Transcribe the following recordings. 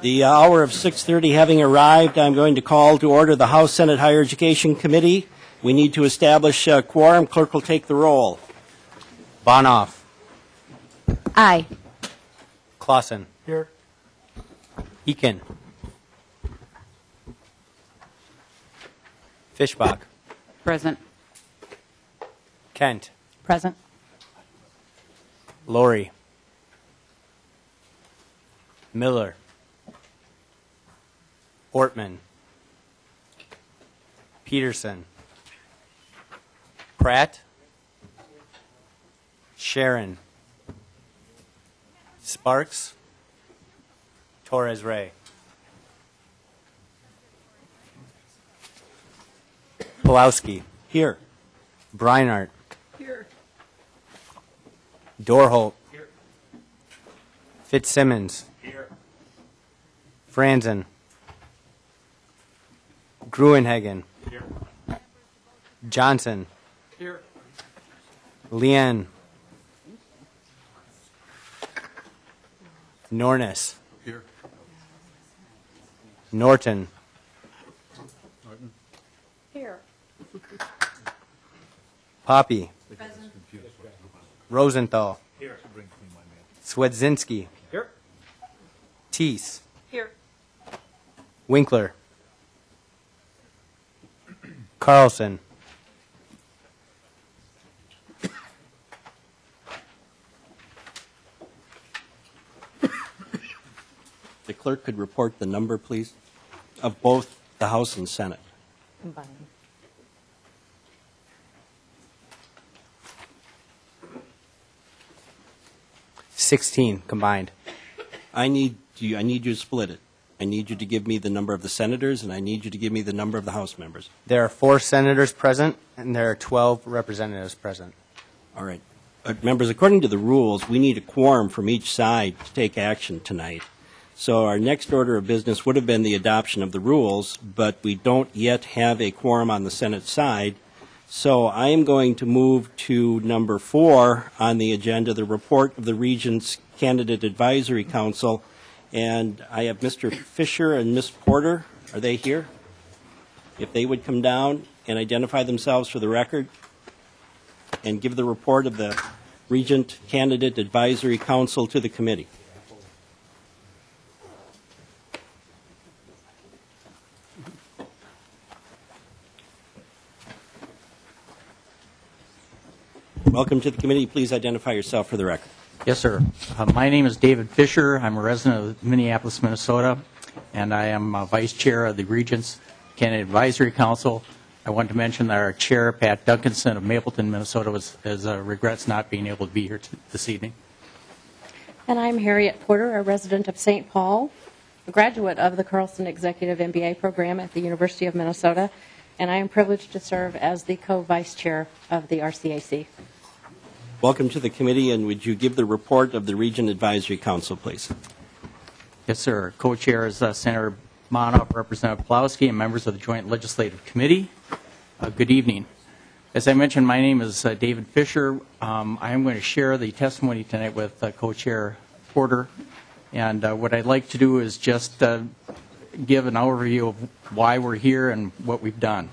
The hour of 6:30 having arrived, I'm going to call to order the House Senate Higher Education Committee. We need to establish a quorum. Clerk will take the roll. Bonoff. Aye. Clausen. Here. Eakin. Fishbach. Present. Kent. Present. Lori. Miller. Ortman. Peterson. Pratt. Sharon. Sparks. Torres Ray. Pulowski. Here. Breinart. Here. Dorholt. Here. Fitzsimmons. Here. Franzen. Gruenhagen. Here. Johnson. Here. Lien. Nornis. Here. Norton. Here. Poppy. Rosenthal. Here. Swedzinski. Here. Teese. Here. Winkler. Carlson. The clerk could report the number, please, of both the House and Senate. Combined. $16 combined. I need you to split it. I need you to give me the number of the senators, and I need you to give me the number of the House members. There are 4 senators present, and there are 12 representatives present. All right. Members, according to the rules, we need a quorum from each side to take action tonight. So our next order of business would have been the adoption of the rules, but we don't yet have a quorum on the Senate side. So I am going to move to number 4 on the agenda, the report of the Regents Candidate Advisory Council. And I have Mr. Fisher and Ms. Porter. Are they here? If they would come down and identify themselves for the record and give the report of the Regent Candidate Advisory Council to the committee. Welcome to the committee. Please identify yourself for the record. Yes, sir. My name is David Fisher. I'm a resident of Minneapolis, Minnesota, and I am Vice Chair of the Regents Candidate Advisory Council. I want to mention that our Chair, Pat Duncanson of Mapleton, Minnesota, regrets not being able to be here this evening. And I'm Harriet Porter, a resident of St. Paul, a graduate of the Carlson Executive MBA program at the University of Minnesota, and I am privileged to serve as the co-vice chair of the RCAC. Welcome to the committee, and would you give the report of the Regent Advisory Council, please? Yes, sir. Co-chair is Senator Monoff, Representative Pulowski, and members of the Joint Legislative Committee. Good evening. As I mentioned, my name is David Fisher. I am going to share the testimony tonight with co-chair Porter, and what I'd like to do is just give an overview of why we're here and what we've done.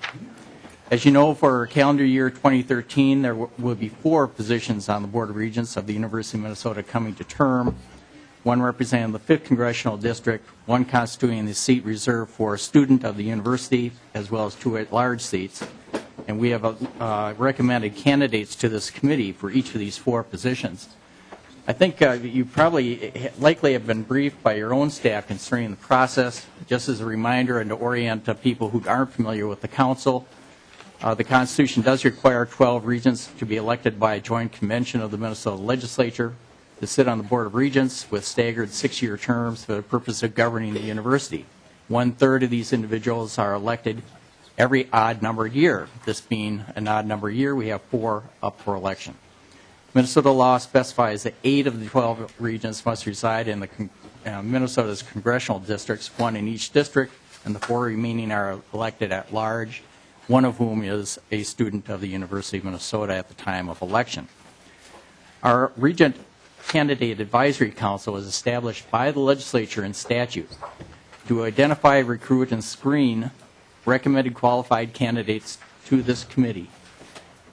As you know, for calendar year 2013, there will be 4 positions on the Board of Regents of the University of Minnesota coming to term, 1 representing the 5th Congressional District, 1 constituting the seat reserved for a student of the university, as well as 2 at-large seats. And we have recommended candidates to this committee for each of these 4 positions. I think you likely have been briefed by your own staff concerning the process. Just as a reminder and to orient people who aren't familiar with the council, the Constitution does require 12 regents to be elected by a joint convention of the Minnesota legislature to sit on the Board of Regents with staggered 6-year terms for the purpose of governing the university. 1/3 of these individuals are elected every odd-numbered year. This being an odd-numbered year, we have 4 up for election. Minnesota law specifies that 8 of the 12 regents must reside in Minnesota's congressional districts, 1 in each district, and the 4 remaining are elected at large, one of whom is a student of the University of Minnesota at the time of election. Our Regent Candidate Advisory Council was established by the legislature in statute to identify, recruit, and screen recommended qualified candidates to this committee.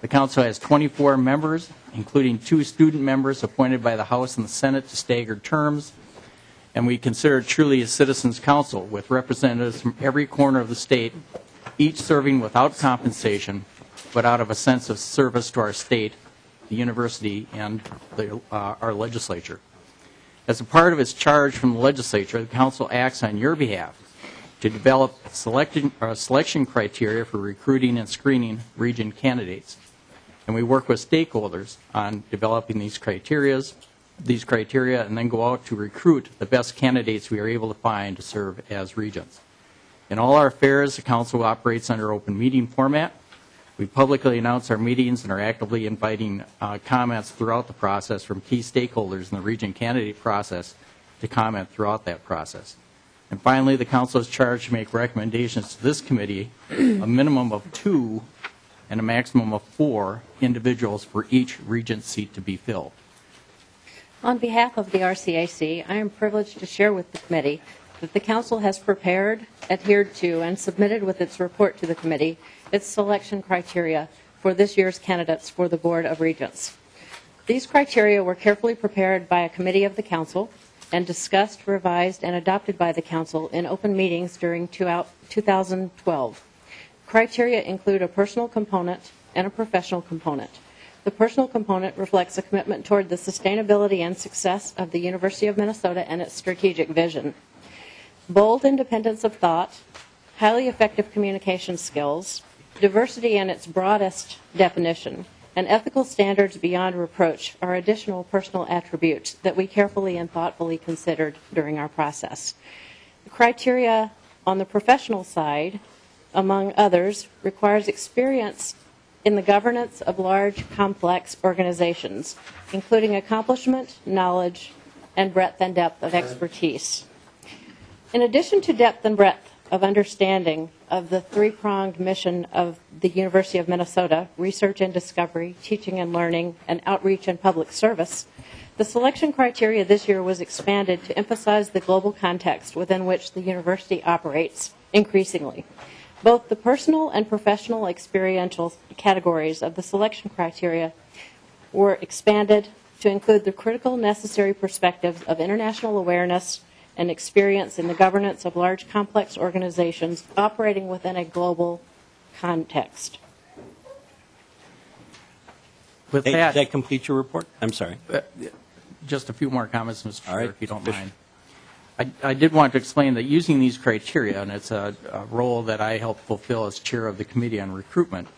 The council has 24 members, including 2 student members appointed by the House and the Senate to staggered terms, and we consider it truly a citizens' council with representatives from every corner of the state, each serving without compensation, but out of a sense of service to our state, the university, and our legislature. As a part of its charge from the legislature, the council acts on your behalf to develop selection criteria for recruiting and screening Regent candidates. And we work with stakeholders on developing these criteria, and then go out to recruit the best candidates we are able to find to serve as regents. In all our affairs, the council operates under open meeting format. We publicly announce our meetings and are actively inviting comments throughout the process from key stakeholders in the regent candidate process to comment throughout that process. And finally, the council is charged to make recommendations to this committee, a minimum of 2 and a maximum of 4 individuals for each regent seat to be filled. On behalf of the RCAC, I am privileged to share with the committee that the council has prepared, adhered to, and submitted with its report to the committee its selection criteria for this year's candidates for the Board of Regents. These criteria were carefully prepared by a committee of the council and discussed, revised, and adopted by the council in open meetings during 2012. Criteria include a personal component and a professional component. The personal component reflects a commitment toward the sustainability and success of the University of Minnesota and its strategic vision. Bold independence of thought, highly effective communication skills, diversity in its broadest definition, and ethical standards beyond reproach are additional personal attributes that we carefully and thoughtfully considered during our process. The criteria on the professional side, among others, requires experience in the governance of large, complex organizations, including accomplishment, knowledge, and breadth and depth of expertise. In addition to depth and breadth of understanding of the 3-pronged mission of the University of Minnesota, research and discovery, teaching and learning, and outreach and public service, the selection criteria this year was expanded to emphasize the global context within which the university operates increasingly. Both the personal and professional experiential categories of the selection criteria were expanded to include the critical necessary perspectives of international awareness and experience in the governance of large, complex organizations operating within a global context. With Hey, that, does that complete your report? I'm sorry. just a few more comments, Mr. Chair, right. if you don't mind. I did want to explain that using these criteria, and it's a role that I help fulfill as chair of the Committee on Recruitment,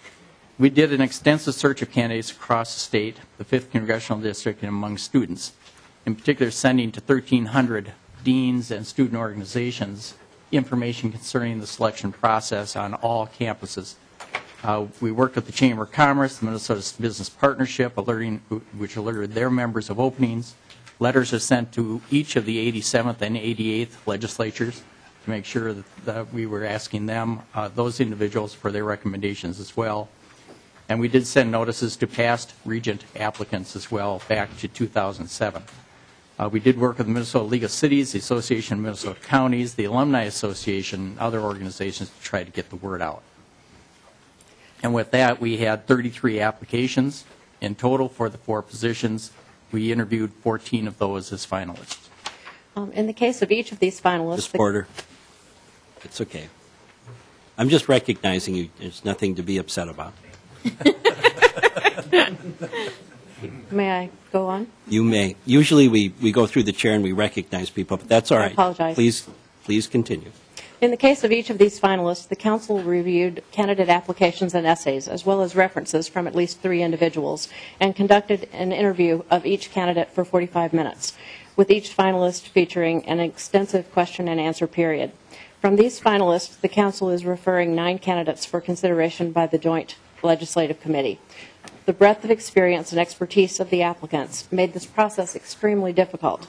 we did an extensive search of candidates across the state, the 5th Congressional District, and among students, in particular sending to 1,300 deans and student organizations information concerning the selection process on all campuses. We worked with the Chamber of Commerce, the Minnesota Business Partnership, which alerted their members of openings. Letters are sent to each of the 87th and 88th legislatures to make sure that we were asking them, those individuals, for their recommendations as well. And we did send notices to past Regent applicants as well back to 2007. We did work with the Minnesota League of Cities, the Association of Minnesota Counties, the Alumni Association, and other organizations to try to get the word out. And with that, we had 33 applications in total for the 4 positions. We interviewed 14 of those as finalists. In the case of each of these finalists, Ms. Porter, it's okay. I'm just recognizing you. There's nothing to be upset about. may I go on? You may. Usually we go through the chair and we recognize people, but that's all right. I apologize. Please continue. In the case of each of these finalists, the council reviewed candidate applications and essays, as well as references from at least 3 individuals, and conducted an interview of each candidate for 45 minutes, with each finalist featuring an extensive question and answer period. From these finalists, the council is referring 9 candidates for consideration by the Joint Legislative Committee. The breadth of experience and expertise of the applicants made this process extremely difficult.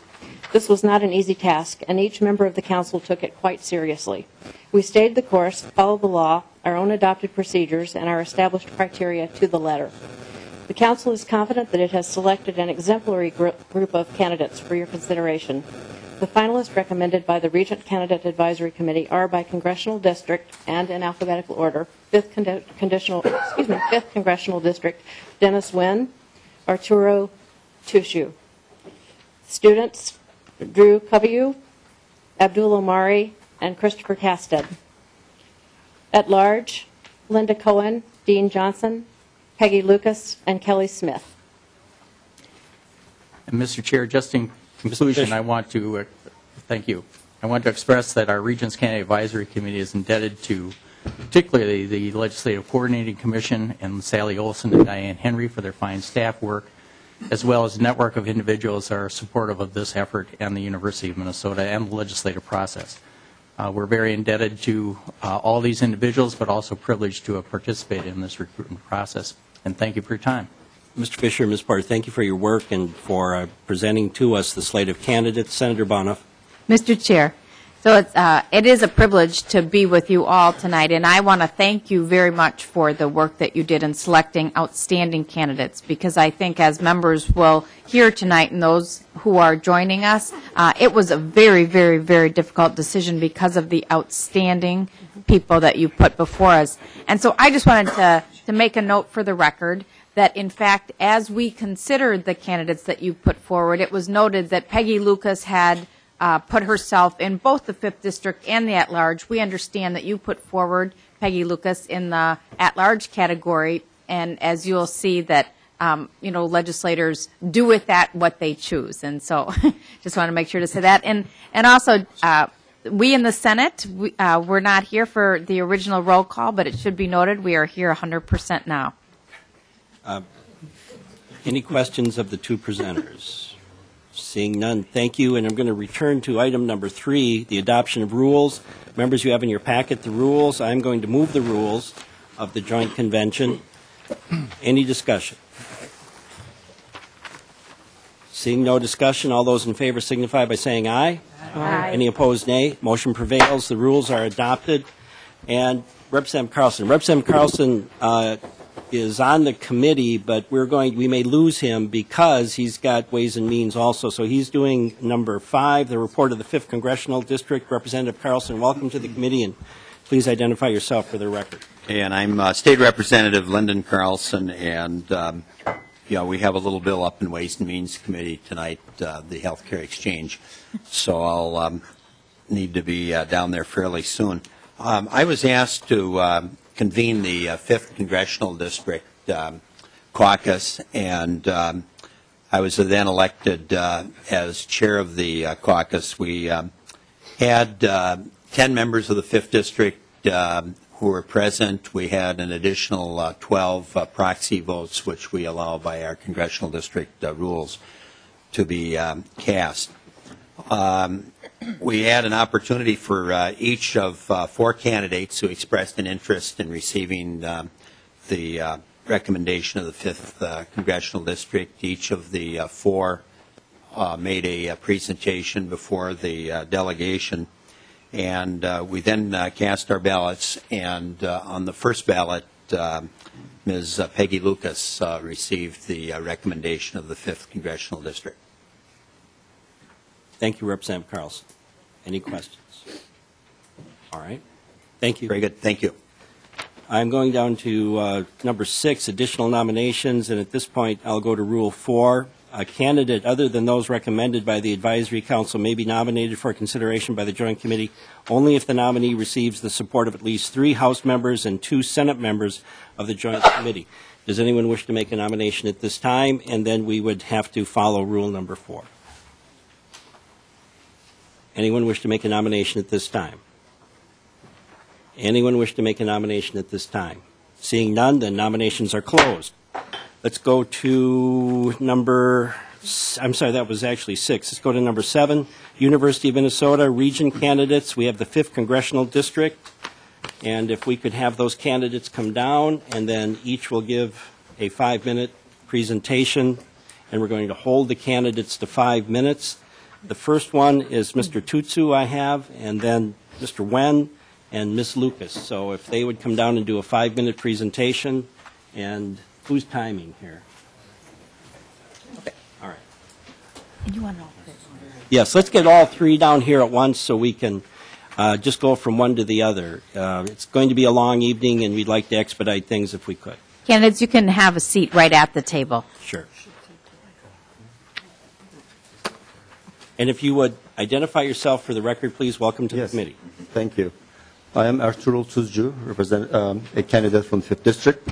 This was not an easy task, and each member of the council took it quite seriously. We stayed the course, followed the law, our own adopted procedures, and our established criteria to the letter. The Council is confident that it has selected an exemplary group of candidates for your consideration. The finalists recommended by the Regent Candidate Advisory Committee are by Congressional District and in alphabetical order. 5th Congressional District, Dennis Nguyen, Arturo Tushu. Students, Drew Coviu, Abdul Omari, and Christopher Casted. At large, Linda Cohen, Dean Johnson, Peggy Lucas, and Kelly Smith. And Mr. Chair, just in conclusion, I want to thank you. I want to express that our Regents Candidate Advisory Committee is indebted to particularly the Legislative Coordinating Commission and Sally Olson and Diane Henry for their fine staff work, as well as a network of individuals that are supportive of this effort and the University of Minnesota and the legislative process. We're very indebted to all these individuals, but also privileged to have participated in this recruitment process. And thank you for your time. Mr. Fisher, Ms. Porter, thank you for your work and for presenting to us the slate of candidates. Senator Bonoff. Mr. Chair, so it is a privilege to be with you all tonight, and I want to thank you very much for the work that you did in selecting outstanding candidates, because I think as members will hear tonight and those who are joining us, it was a very, very, very difficult decision because of the outstanding people that you put before us. And so I just wanted to make a note for the record that, in fact, as we considered the candidates that you put forward, it was noted that Peggy Lucas had put herself in both the 5th District and the at-large. We understand that you put forward Peggy Lucas in the at-large category, and as you'll see that, legislators do with that what they choose. And so just want to make sure to say that. And also, we in the Senate, we're not here for the original roll call, but it should be noted we are here 100% now. Any questions of the two presenters? Seeing none, thank you. And I'm going to return to item number 3, the adoption of rules. Members, you have in your packet the rules. I'm going to move the rules of the joint convention. Any discussion? Seeing no discussion, all those in favor signify by saying aye. Aye. Any opposed, nay. Motion prevails. The rules are adopted. And Representative Carlson is on the committee, but we may lose him because he's got Ways and Means also. So he's doing number 5, the report of the 5th Congressional District. Representative Carlson, welcome to the committee, and please identify yourself for the record. And I'm State Representative Lyndon Carlson, and we have a little bill up in Ways and Means Committee tonight, the health care exchange. So I'll need to be down there fairly soon. I was asked to convene the 5th Congressional District caucus, and I was then elected as chair of the caucus. We had 10 members of the 5th District who were present. We had an additional 12 proxy votes, which we allow by our Congressional District rules to be cast. We had an opportunity for each of 4 candidates who expressed an interest in receiving the recommendation of the 5th Congressional District. Each of the 4 made a presentation before the delegation, and we then cast our ballots, and on the first ballot, Ms. Peggy Lucas received the recommendation of the 5th Congressional District. Thank you, Representative Carlson. Any questions? All right. Thank you. Very good. Thank you. I'm going down to number 6, additional nominations, and at this point I'll go to Rule 4. A candidate other than those recommended by the Advisory Council may be nominated for consideration by the Joint Committee only if the nominee receives the support of at least 3 House members and 2 Senate members of the Joint Committee. Does anyone wish to make a nomination at this time? And then we would have to follow Rule number 4. Anyone wish to make a nomination at this time? Anyone wish to make a nomination at this time? Seeing none, then nominations are closed. Let's go to that was actually 6. Let's go to number 7, University of Minnesota Regent candidates. We have the 5th Congressional District, and if we could have those candidates come down, and then each will give a 5-minute presentation, and we're going to hold the candidates to 5 minutes. The first one is Mr. Tutsu, I have, and then Mr. Nguyen and Ms. Lucas. So if they would come down and do a 5-minute presentation, and who's timing here? Yes, let's get all three down here at once so we can just go from one to the other. It's going to be a long evening, and we'd like to expedite things if we could. Candidates, you can have a seat right at the table. Sure. And if you would identify yourself for the record, please. Welcome to the committee. Thank you. I am Arturo Tuzcu, a candidate from 5th District.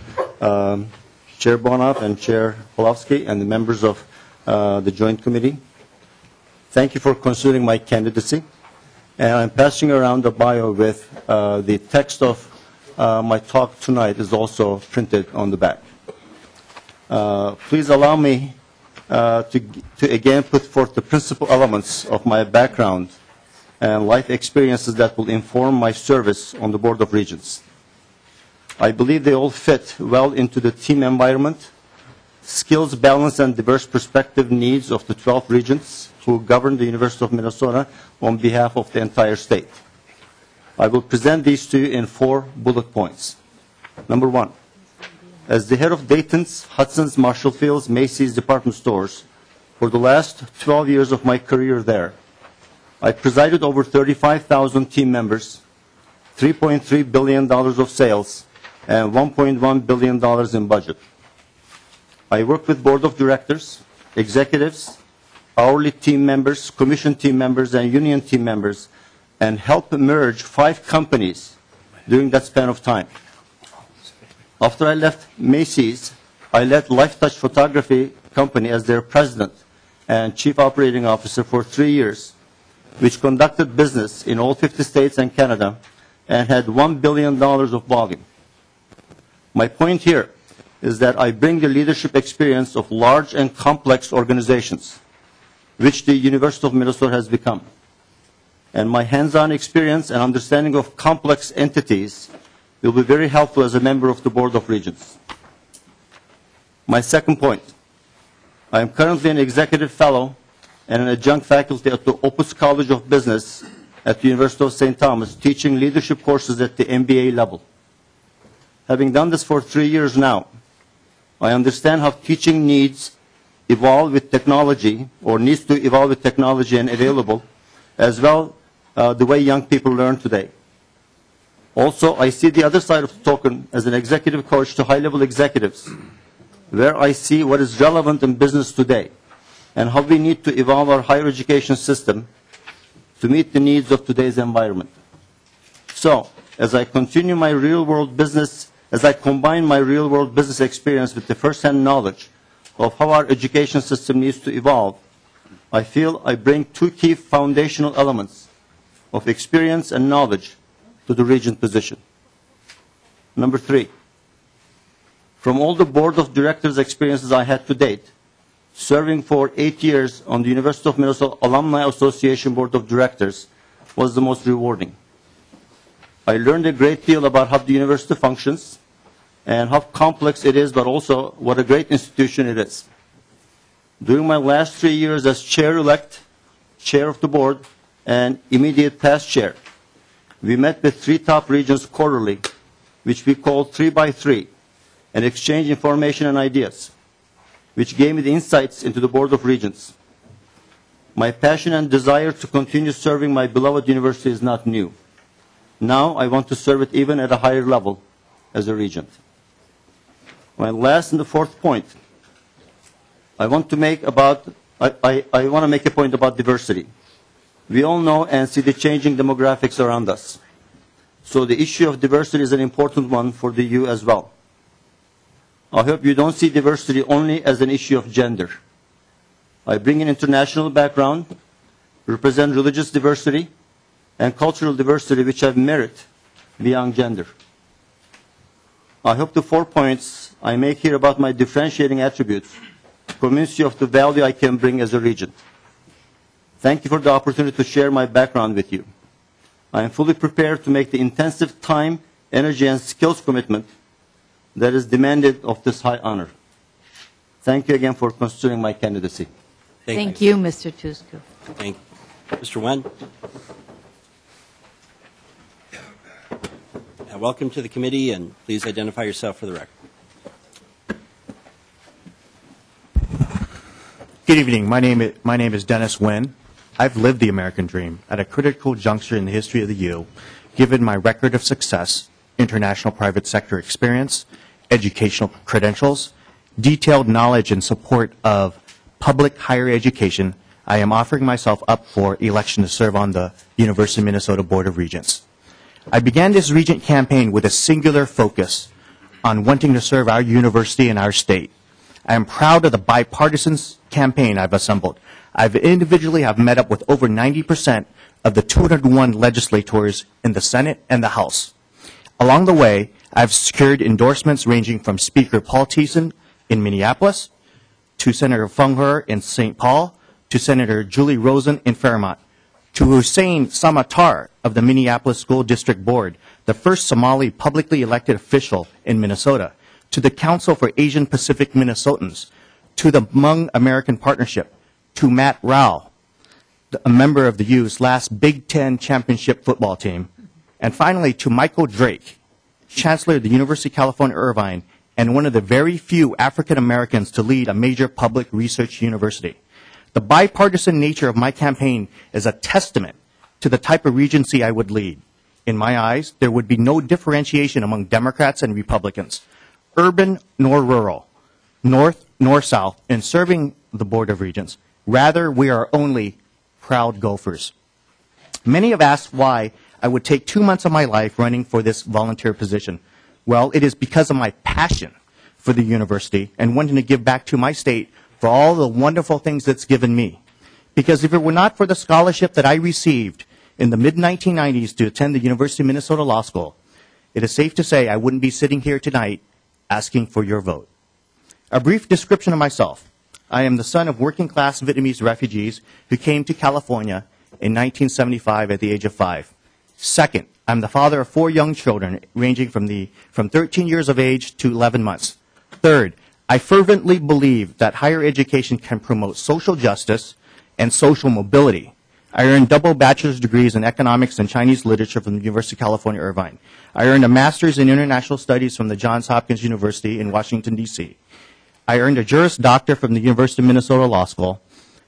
Chair Bonoff and Chair Polowski and the members of the Joint Committee, thank you for considering my candidacy. And I'm passing around the bio with the text of my talk tonight is also printed on the back. Please allow me to again put forth the principal elements of my background and life experiences that will inform my service on the Board of Regents. I believe they all fit well into the team environment, skills, balance, and diverse perspective needs of the 12 regents who govern the University of Minnesota on behalf of the entire state. I will present these to you in 4 bullet points. Number 1, as the head of Dayton's, Hudson's, Marshall Field's, Macy's department stores for the last 12 years of my career there, I presided over 35,000 team members, $3.3 billion of sales, and $1.1 billion in budget. I worked with board of directors, executives, hourly team members, commission team members, and union team members, and helped merge 5 companies during that span of time. After I left Macy's, I led LifeTouch Photography Company as their president and chief operating officer for 3 years, which conducted business in all 50 states and Canada and had $1 billion of volume. My point here is that I bring the leadership experience of large and complex organizations, which the University of Minnesota has become. And my hands-on experience and understanding of complex entities will be very helpful as a member of the Board of Regents. My second point, I am currently an executive fellow and an adjunct faculty at the Opus College of Business at the University of St. Thomas, teaching leadership courses at the MBA level. Having done this for 3 years now, I understand how teaching needs evolve with technology, or needs to evolve with technology and available, as well the way young people learn today. Also, I see the other side of the token as an executive coach to high-level executives, where I see what is relevant in business today and how we need to evolve our higher education system to meet the needs of today's environment. So, as I continue my real-world business, as I combine my real-world business experience with the first-hand knowledge of how our education system needs to evolve, I feel I bring 2 key foundational elements of experience and knowledge to the regent position. Number 3, from all the board of directors experiences I had to date, serving for 8 years on the University of Minnesota Alumni Association Board of Directors was the most rewarding. I learned a great deal about how the university functions and how complex it is, but also what a great institution it is. During my last 3 years as chair-elect, chair of the board, and immediate past chair, we met with 3 top regions quarterly, which we called 3x3, and exchanged information and ideas, which gave me the insights into the Board of Regents. My passion and desire to continue serving my beloved university is not new. Now I want to serve it even at a higher level as a regent. My last and the 4th point, I want to make a point about diversity. We all know and see the changing demographics around us. So the issue of diversity is an important one for the U as well. I hope you don't see diversity only as an issue of gender. I bring an international background, represent religious diversity, and cultural diversity which have merit beyond gender. I hope the 4 points I make here about my differentiating attributes convince you of the value I can bring as a regent. Thank you for the opportunity to share my background with you. I am fully prepared to make the intensive time, energy, and skills commitment that is demanded of this high honor. Thank you again for considering my candidacy. Thank you, Mr. Tuzcu. Thank you. Mr. Wen. Welcome to the committee, and please identify yourself for the record. Good evening. My name is Dennis Nguyen. I've lived the American dream at a critical juncture in the history of the U, given my record of success, international private sector experience, educational credentials, detailed knowledge and support of public higher education. I am offering myself up for election to serve on the University of Minnesota Board of Regents. I began this Regent campaign with a singular focus on wanting to serve our university and our state. I am proud of the bipartisan campaign I've assembled. I've individually have met up with over 90% of the 201 legislators in the Senate and the House. Along the way, I've secured endorsements ranging from Speaker Paul Thiessen in Minneapolis, to Senator Fung Her in St. Paul, to Senator Julie Rosen in Fairmont, to Hussein Samatar of the Minneapolis School District Board, the first Somali publicly elected official in Minnesota, to the Council for Asian Pacific Minnesotans, to the Hmong American Partnership, to Matt Rao, a member of the U's last Big Ten championship football team, and finally to Michael Drake, Chancellor of the University of California, Irvine, and one of the very few African Americans to lead a major public research university. The bipartisan nature of my campaign is a testament to the type of regency I would lead. In my eyes, there would be no differentiation among Democrats and Republicans, urban nor rural, north nor south, in serving the Board of Regents. Rather, we are only proud Gophers. Many have asked why I would take 2 months of my life running for this volunteer position. Well, it is because of my passion for the university and wanting to give back to my state for all the wonderful things it's given me. Because if it were not for the scholarship that I received in the mid-1990s to attend the University of Minnesota Law School, it is safe to say I wouldn't be sitting here tonight asking for your vote. A brief description of myself. I am the son of working-class Vietnamese refugees who came to California in 1975 at the age of 5. Second, I'm the father of 4 young children ranging from 13 years of age to 11 months. Third, I fervently believe that higher education can promote social justice and social mobility. I earned double bachelor's degrees in economics and Chinese literature from the University of California, Irvine. I earned a master's in international studies from the Johns Hopkins University in Washington, D.C. I earned a Juris Doctor from the University of Minnesota Law School.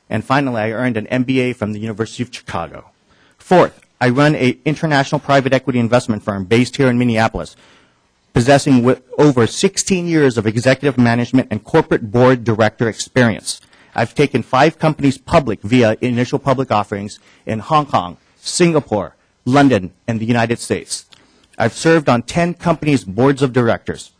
And finally, I earned an MBA from the University of Chicago. Fourth, I run an international private equity investment firm based here in Minneapolis, possessing over 16 years of executive management and corporate board director experience. I've taken 5 companies public via initial public offerings in Hong Kong, Singapore, London, and the United States. I've served on 10 companies' boards of directors.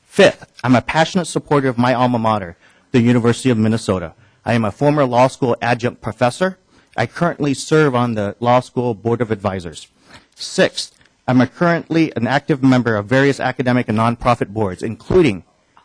Fifth, I'm a passionate supporter of my alma mater, the University of Minnesota. I am a former law school adjunct professor. I currently serve on the law school board of advisors. Sixth, I'm currently an active member of various academic and nonprofit boards, including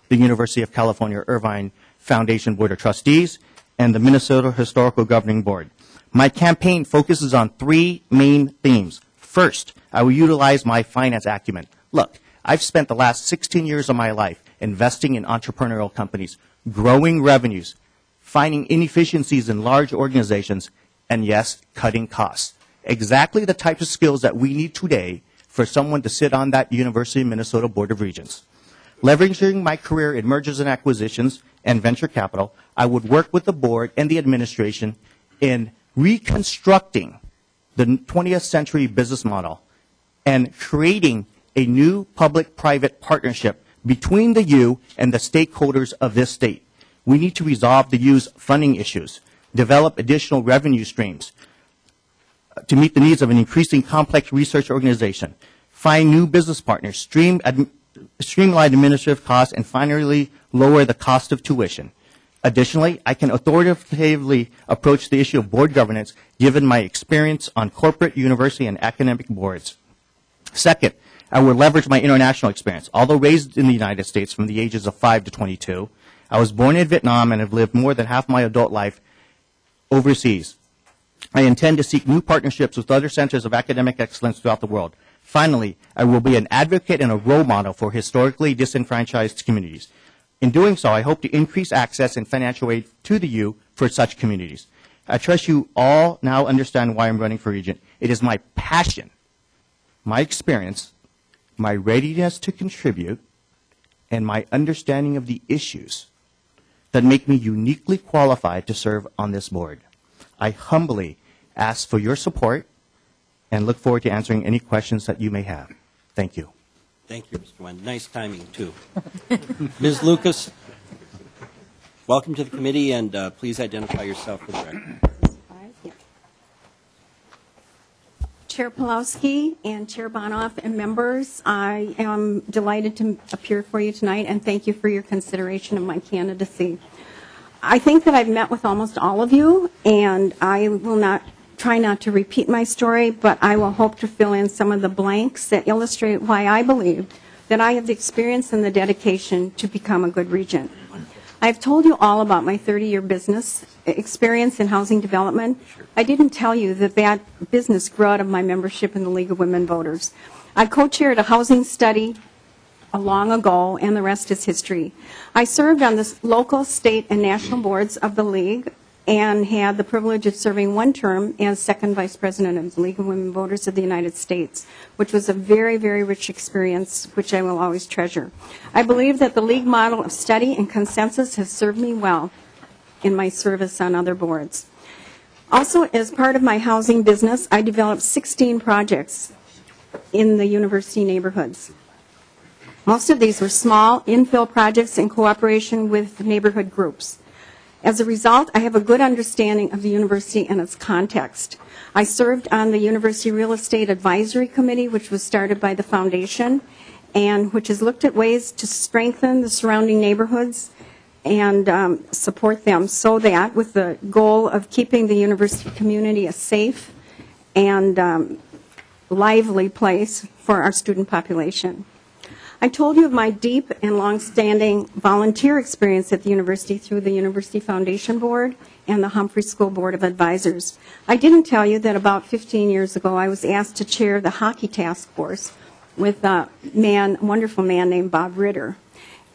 the University of California Irvine Foundation Board of Trustees and the Minnesota Historical Governing Board. My campaign focuses on 3 main themes. First, I will utilize my finance acumen. Look, I've spent the last 16 years of my life investing in entrepreneurial companies, growing revenues, finding inefficiencies in large organizations, and yes, cutting costs. Exactly the types of skills that we need today for someone to sit on that University of Minnesota Board of Regents. Leveraging my career in mergers and acquisitions and venture capital, I would work with the board and the administration in reconstructing the 20th century business model and creating a new public-private partnership between the U and the stakeholders of this state. We need to resolve the U's funding issues, develop additional revenue streams to meet the needs of an increasingly complex research organization, find new business partners, streamline administrative costs, and finally lower the cost of tuition. Additionally, I can authoritatively approach the issue of board governance given my experience on corporate, university, and academic boards. Second, I will leverage my international experience. Although raised in the United States from the ages of 5 to 22, I was born in Vietnam and have lived more than half my adult life overseas. I intend to seek new partnerships with other centers of academic excellence throughout the world. Finally, I will be an advocate and a role model for historically disenfranchised communities. In doing so, I hope to increase access and financial aid to the U for such communities. I trust you all now understand why I'm running for Regent. It is my passion, my experience, my readiness to contribute, and my understanding of the issues that make me uniquely qualified to serve on this board. I humbly ask for your support and look forward to answering any questions that you may have. Thank you. Thank you, Mr. Wen. Nice timing, too. Ms. Lucas, welcome to the committee, and please identify yourself for the record. Chair Pawlowski and Chair Bonoff and members, I am delighted to appear for you tonight, and thank you for your consideration of my candidacy. I think that I've met with almost all of you, and I will try not to repeat my story, but I will hope to fill in some of the blanks that illustrate why I believe that I have the experience and the dedication to become a good regent. I've told you all about my 30-year business experience in housing development. I didn't tell you that that business grew out of my membership in the League of Women Voters. I co-chaired a housing study long ago, and the rest is history. I served on the local, state, and national boards of the League and had the privilege of serving one term as second vice president of the League of Women Voters of the United States, which was a very, very rich experience, which I will always treasure. I believe that the League model of study and consensus has served me well in my service on other boards. Also, as part of my housing business, I developed 16 projects in the university neighborhoods. Most of these were small infill projects in cooperation with neighborhood groups. As a result, I have a good understanding of the university and its context. I served on the University Real Estate Advisory Committee, which was started by the foundation, and which has looked at ways to strengthen the surrounding neighborhoods and support them, so that with the goal of keeping the university community a safe and lively place for our student population. I told you of my deep and long-standing volunteer experience at the university through the University Foundation Board and the Humphrey School Board of Advisors. I didn't tell you that about 15 years ago I was asked to chair the hockey task force with a wonderful man named Bob Ritter.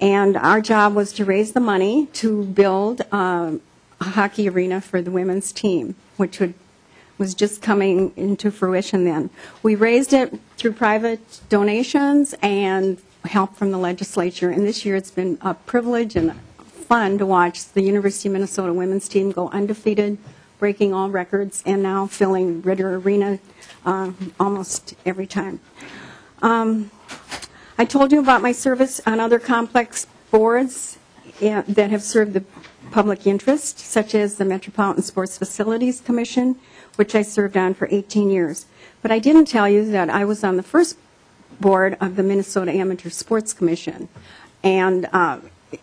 And our job was to raise the money to build a hockey arena for the women's team, which was just coming into fruition then. We raised it through private donations and help from the legislature, and this year it's been a privilege and fun to watch the University of Minnesota women's team go undefeated, breaking all records, and now filling Ritter Arena almost every time. I told you about my service on other complex boards that have served the public interest, such as the Metropolitan Sports Facilities Commission, which I served on for 18 years. But I didn't tell you that I was on the first board of the Minnesota Amateur Sports Commission. And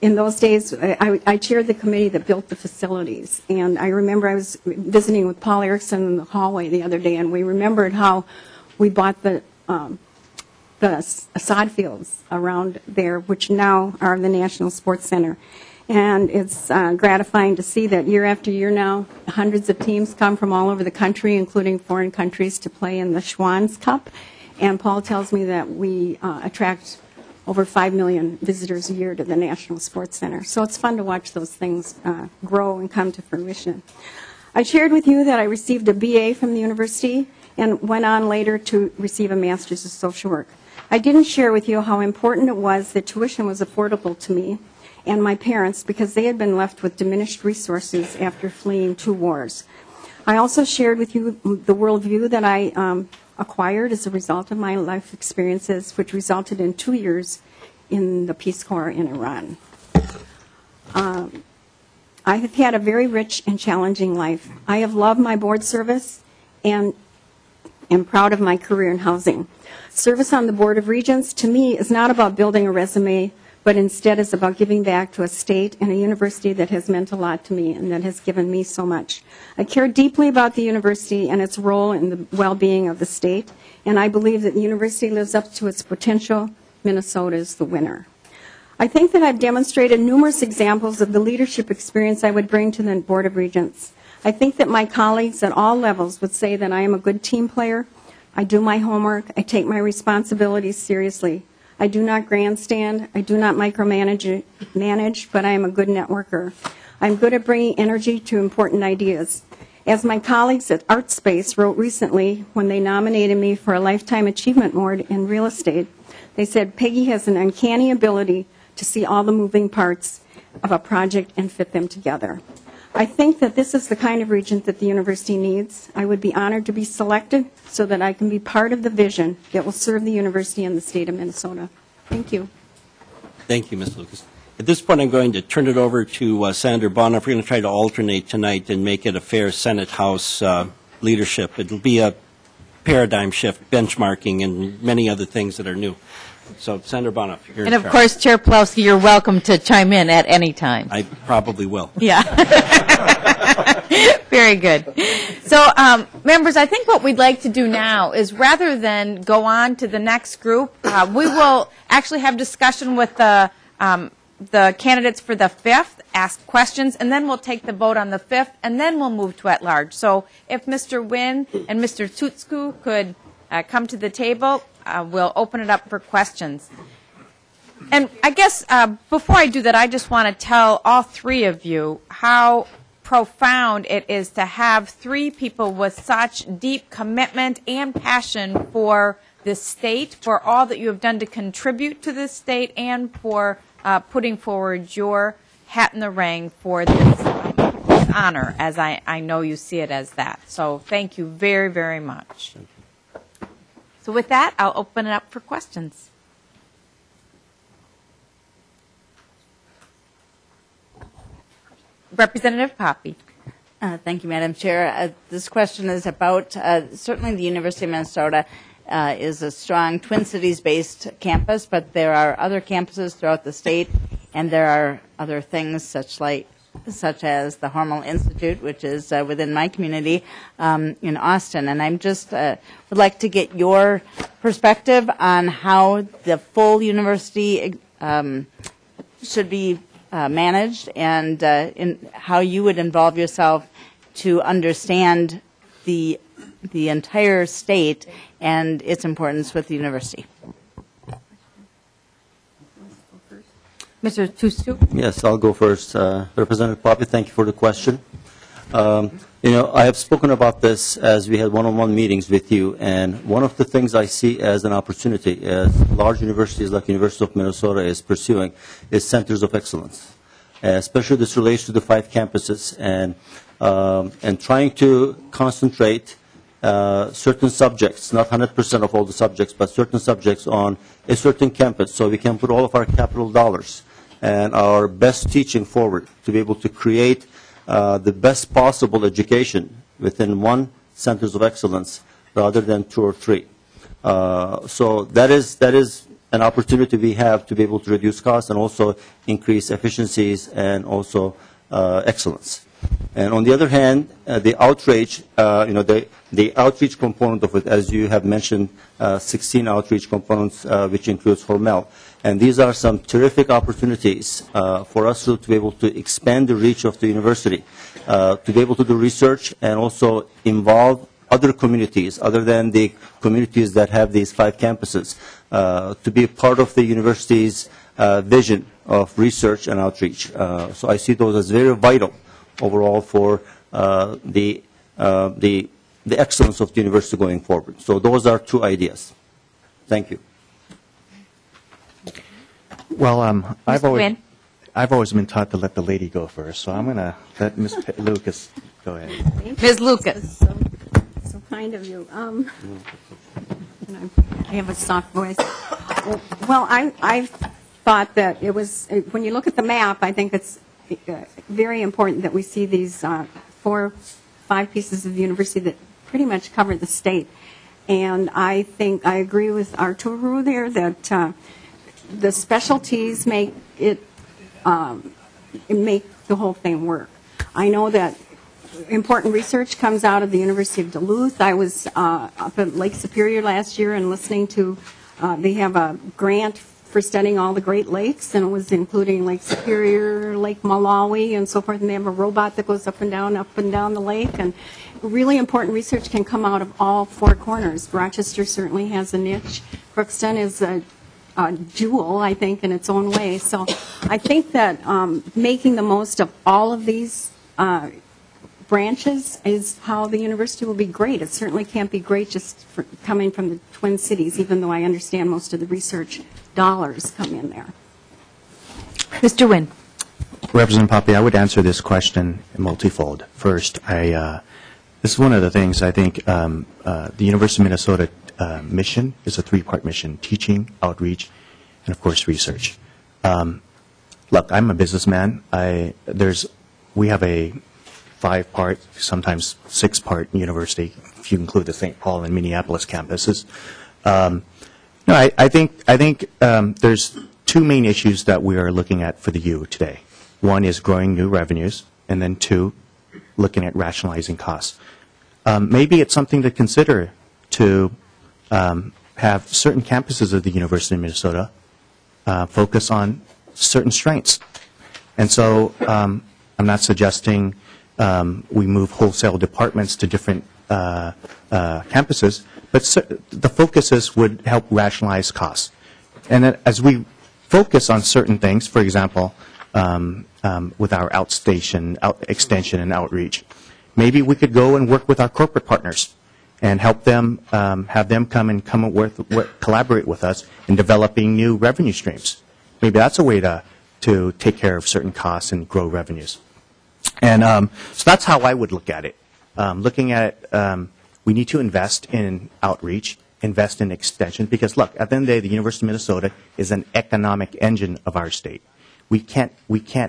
in those days, I chaired the committee that built the facilities. And I remember I was visiting with Paul Erickson in the hallway the other day, and we remembered how we bought the sod fields around there, which now are the National Sports Center. And it's gratifying to see that year after year now, hundreds of teams come from all over the country, including foreign countries, to play in the Schwann's Cup. And Paul tells me that we attract over 5 million visitors a year to the National Sports Center. So it's fun to watch those things grow and come to fruition. I shared with you that I received a BA from the university and went on later to receive a Master's of Social Work. I didn't share with you how important it was that tuition was affordable to me and my parents, because they had been left with diminished resources after fleeing 2 wars. I also shared with you the worldview that I acquired as a result of my life experiences, which resulted in 2 years in the Peace Corps in Iran. I have had a very rich and challenging life. I have loved my board service and am proud of my career in housing. Service on the Board of Regents, to me, is not about building a resume, but instead is about giving back to a state and a university that has meant a lot to me and that has given me so much. I care deeply about the university and its role in the well-being of the state, and I believe that the university lives up to its potential. Minnesota is the winner. I think that I've demonstrated numerous examples of the leadership experience I would bring to the Board of Regents. I think that my colleagues at all levels would say that I am a good team player. I do my homework. I take my responsibilities seriously. I do not grandstand. I do not micromanage, but I am a good networker. I'm good at bringing energy to important ideas. As my colleagues at ArtSpace wrote recently when they nominated me for a Lifetime Achievement Award in real estate, they said, Peggy has an uncanny ability to see all the moving parts of a project and fit them together. I think that this is the kind of regent that the university needs. I would be honored to be selected so that I can be part of the vision that will serve the university and the state of Minnesota. Thank you. Thank you, Ms. Lucas. At this point, I'm going to turn it over to Senator Bonoff. We're going to try to alternate tonight and make it a fair Senate-House leadership. It'll be a paradigm shift, benchmarking, and many other things that are new. So, Senator Bonoff, you're And in of charge. course, Chair Plowski, you're welcome to chime in at any time. I probably will. Yeah. Very good. So, members, I think what we'd like to do now is rather than go on to the next group, we will actually have discussion with the candidates for the 5th, ask questions, and then we'll take the vote on the 5th, and then we'll move to at-large. So if Mr. Wynn and Mr. Tutsku could come to the table, we'll open it up for questions. And I guess before I do that, I just want to tell all three of you how profound it is to have three people with such deep commitment and passion for this state, for all that you have done to contribute to this state, and for putting forward your hat in the ring for this honor, as I know you see it as that. So thank you very, very much. So with that, I'll open it up for questions. Representative Poppy. Thank you, Madam Chair. This question is about, certainly the University of Minnesota is a strong Twin Cities-based campus, but there are other campuses throughout the state, and there are other things such as the Hormel Institute, which is within my community in Austin. And I'm just would like to get your perspective on how the full university should be managed, and in how you would involve yourself to understand the entire state and its importance with the university. Mr. Tustu. Yes, I'll go first. Representative Poppy, thank you for the question. I have spoken about this as we had one-on-one meetings with you, and one of the things I see as an opportunity, as large universities like University of Minnesota is pursuing, is centers of excellence. Especially this relates to the 5 campuses, and trying to concentrate certain subjects, not 100% of all the subjects, but certain subjects on a certain campus, so we can put all of our capital dollars and our best teaching forward to be able to create the best possible education within one centers of excellence rather than 2 or 3. So that is an opportunity we have to be able to reduce costs and also increase efficiencies and also excellence. And on the other hand, the outreach, the outreach component of it, as you have mentioned, 16 outreach components, which includes Hormel. And these are some terrific opportunities for us to be able to expand the reach of the university, to be able to do research and also involve other communities other than the communities that have these 5 campuses, to be part of the university's vision of research and outreach. So I see those as very vital overall for the excellence of the university going forward. So those are 2 ideas. Thank you. Well, I've Wynn. always been taught to let the lady go first, so I'm going to let Ms. Lucas go ahead. Ms. Lucas. So kind of you. And I have a soft voice. Well, I thought that it was, when you look at the map, I think it's very important that we see these 4, 5 pieces of university that pretty much cover the state. And I think I agree with Arturo there that the specialties make make the whole thing work. I know that important research comes out of the University of Duluth. I was up at Lake Superior last year and listening to, they have a grant for studying all the Great Lakes, and it was including Lake Superior, Lake Malawi, and so forth. And they have a robot that goes up and down the lake. And really important research can come out of all 4 corners. Rochester certainly has a niche. Crookston is a jewel, I think, in its own way. So I think that making the most of all of these branches is how the university will be great. It certainly can't be great just for coming from the Twin Cities, even though I understand most of the research dollars come in there. Mr. Wynn. Representative Poppy, I would answer this question multifold. First, this is one of the things I think the University of Minnesota mission is a three-part mission: teaching, outreach, and of course research. Look, I'm a businessman. We have a 5-part, sometimes 6-part university, if you include the St. Paul and Minneapolis campuses. I think there's two main issues that we are looking at for the U today. One is growing new revenues, and then two, looking at rationalizing costs. Maybe it's something to consider to have certain campuses of the University of Minnesota focus on certain strengths. And so I'm not suggesting we move wholesale departments to different campuses, but the focuses would help rationalize costs. And then as we focus on certain things, for example, with our extension and outreach, maybe we could go and work with our corporate partners and help them, have them come collaborate with us in developing new revenue streams. Maybe that's a way to take care of certain costs and grow revenues. And so that's how I would look at it. Looking at we need to invest in outreach, invest in extension, because look, at the end of the day, the University of Minnesota is an economic engine of our state. We can't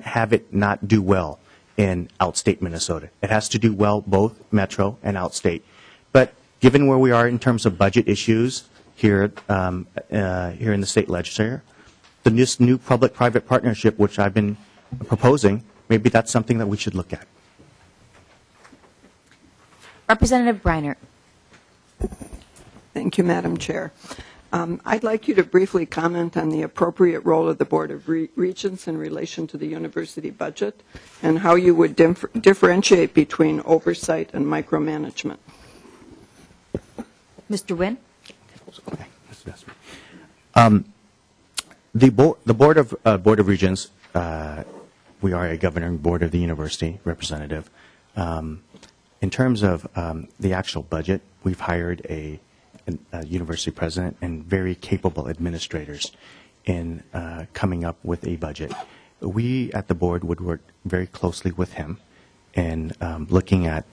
have it not do well in outstate Minnesota. It has to do well both metro and outstate. But given where we are in terms of budget issues here here in the state legislature, this new public-private partnership, which I've been proposing, maybe that's something that we should look at. Representative Breinert. Thank you, Madam Chair. I'd like you to briefly comment on the appropriate role of the Board of Regents in relation to the university budget and how you would differentiate between oversight and micromanagement. Mr. Wynn? The Board of Regents, we are a governing board of the university, representative. In terms of the actual budget, we've hired a university president and very capable administrators in coming up with a budget. We at the board would work very closely with him in looking at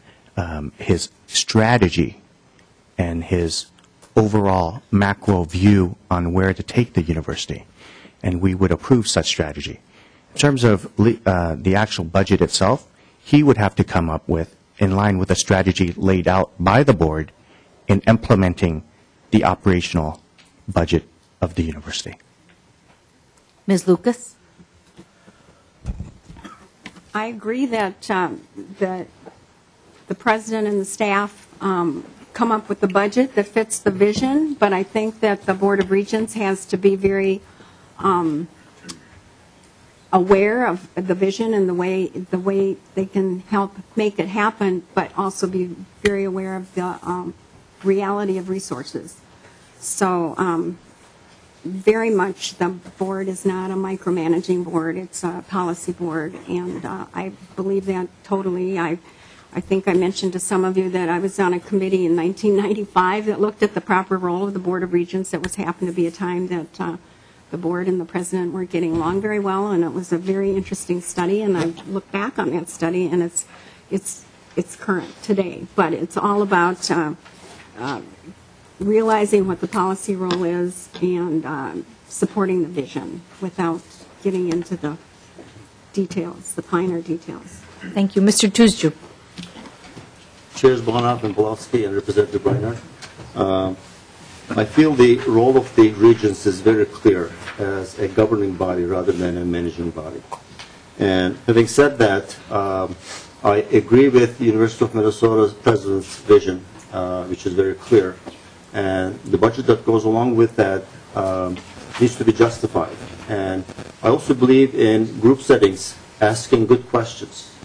his strategy and his overall macro view on where to take the university, and we would approve such strategy. In terms of the actual budget itself, he would have to come up with, in line with a strategy laid out by the board, in implementing the operational budget of the university. Ms. Lucas? I agree that the president and the staff come up with a budget that fits the vision, but I think that the Board of Regents has to be very aware of the vision and the way they can help make it happen, but also be very aware of the reality of resources. So very much the board is not a micromanaging board, it's a policy board, and I believe that totally. I think I mentioned to some of you that I was on a committee in 1995 that looked at the proper role of the Board of Regents. It was happened to be a time that the board and the president weren't getting along very well, and it was a very interesting study, and I look back on that study, and it's current today. But it's all about realizing what the policy role is and supporting the vision without getting into the details, the finer details. Thank you. Mr. Tuzju. Chairs Bonoff and Pulaski and Representative Breinert. I feel the role of the Regents is very clear as a governing body rather than a managing body. And having said that, I agree with the University of Minnesota's president's vision, which is very clear. And the budget that goes along with that needs to be justified. And I also believe in group settings, asking good questions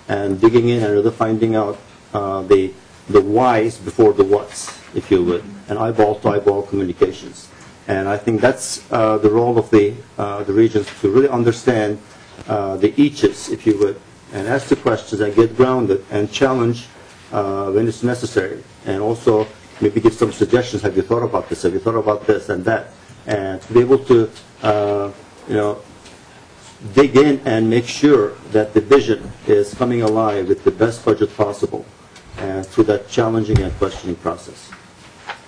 and digging in and really finding out the whys before the whats, if you would, and eyeball-to-eyeball communications. And I think that's the role of the Regents, to really understand the eaches, if you would, and ask the questions and get grounded and challenge when it's necessary. And also maybe give some suggestions. Have you thought about this? Have you thought about this and that? And to be able to, dig in and make sure that the vision is coming alive with the best budget possible through that challenging and questioning process.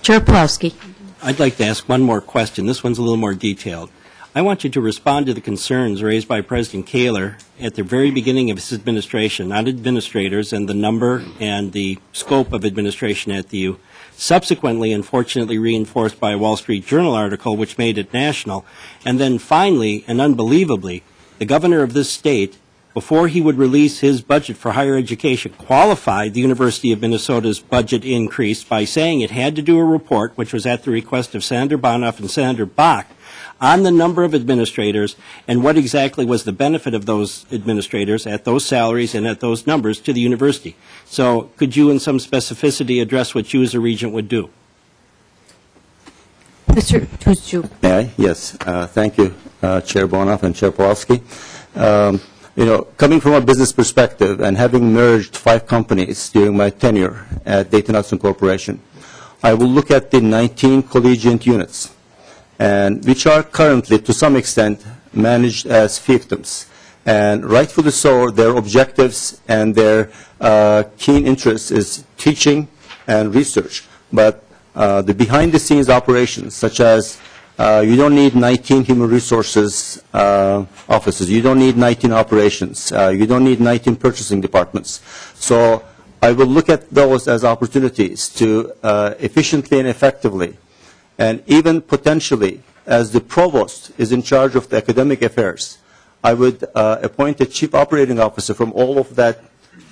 Chair Pulowski. I'd like to ask one more question. This one's a little more detailed. I want you to respond to the concerns raised by President Kaler at the very beginning of his administration, not administrators, and the number and the scope of administration at the U. Subsequently, unfortunately, reinforced by a Wall Street Journal article which made it national. And then finally, and unbelievably, the governor of this state, before he would release his budget for higher education, qualified the University of Minnesota's budget increase by saying it had to do a report, which was at the request of Senator Bonoff and Senator Bach, on the number of administrators and what exactly was the benefit of those administrators at those salaries and at those numbers to the university. So could you in some specificity address what you as a regent would do? Mr. Tuzju. May I? Yes. Thank you, Chair Bonoff and Chair Pawlowski. Coming from a business perspective and having merged 5 companies during my tenure at Dayton Hudson Corporation, I will look at the 19 collegiate units, and which are currently, to some extent, managed as fiefdoms. And rightfully so, their objectives and their keen interest is teaching and research. But the behind-the-scenes operations, such as you don't need 19 human resources offices, you don't need 19 operations, you don't need 19 purchasing departments. So I will look at those as opportunities to efficiently and effectively, and even potentially, as the provost is in charge of the academic affairs, I would appoint a chief operating officer from all of that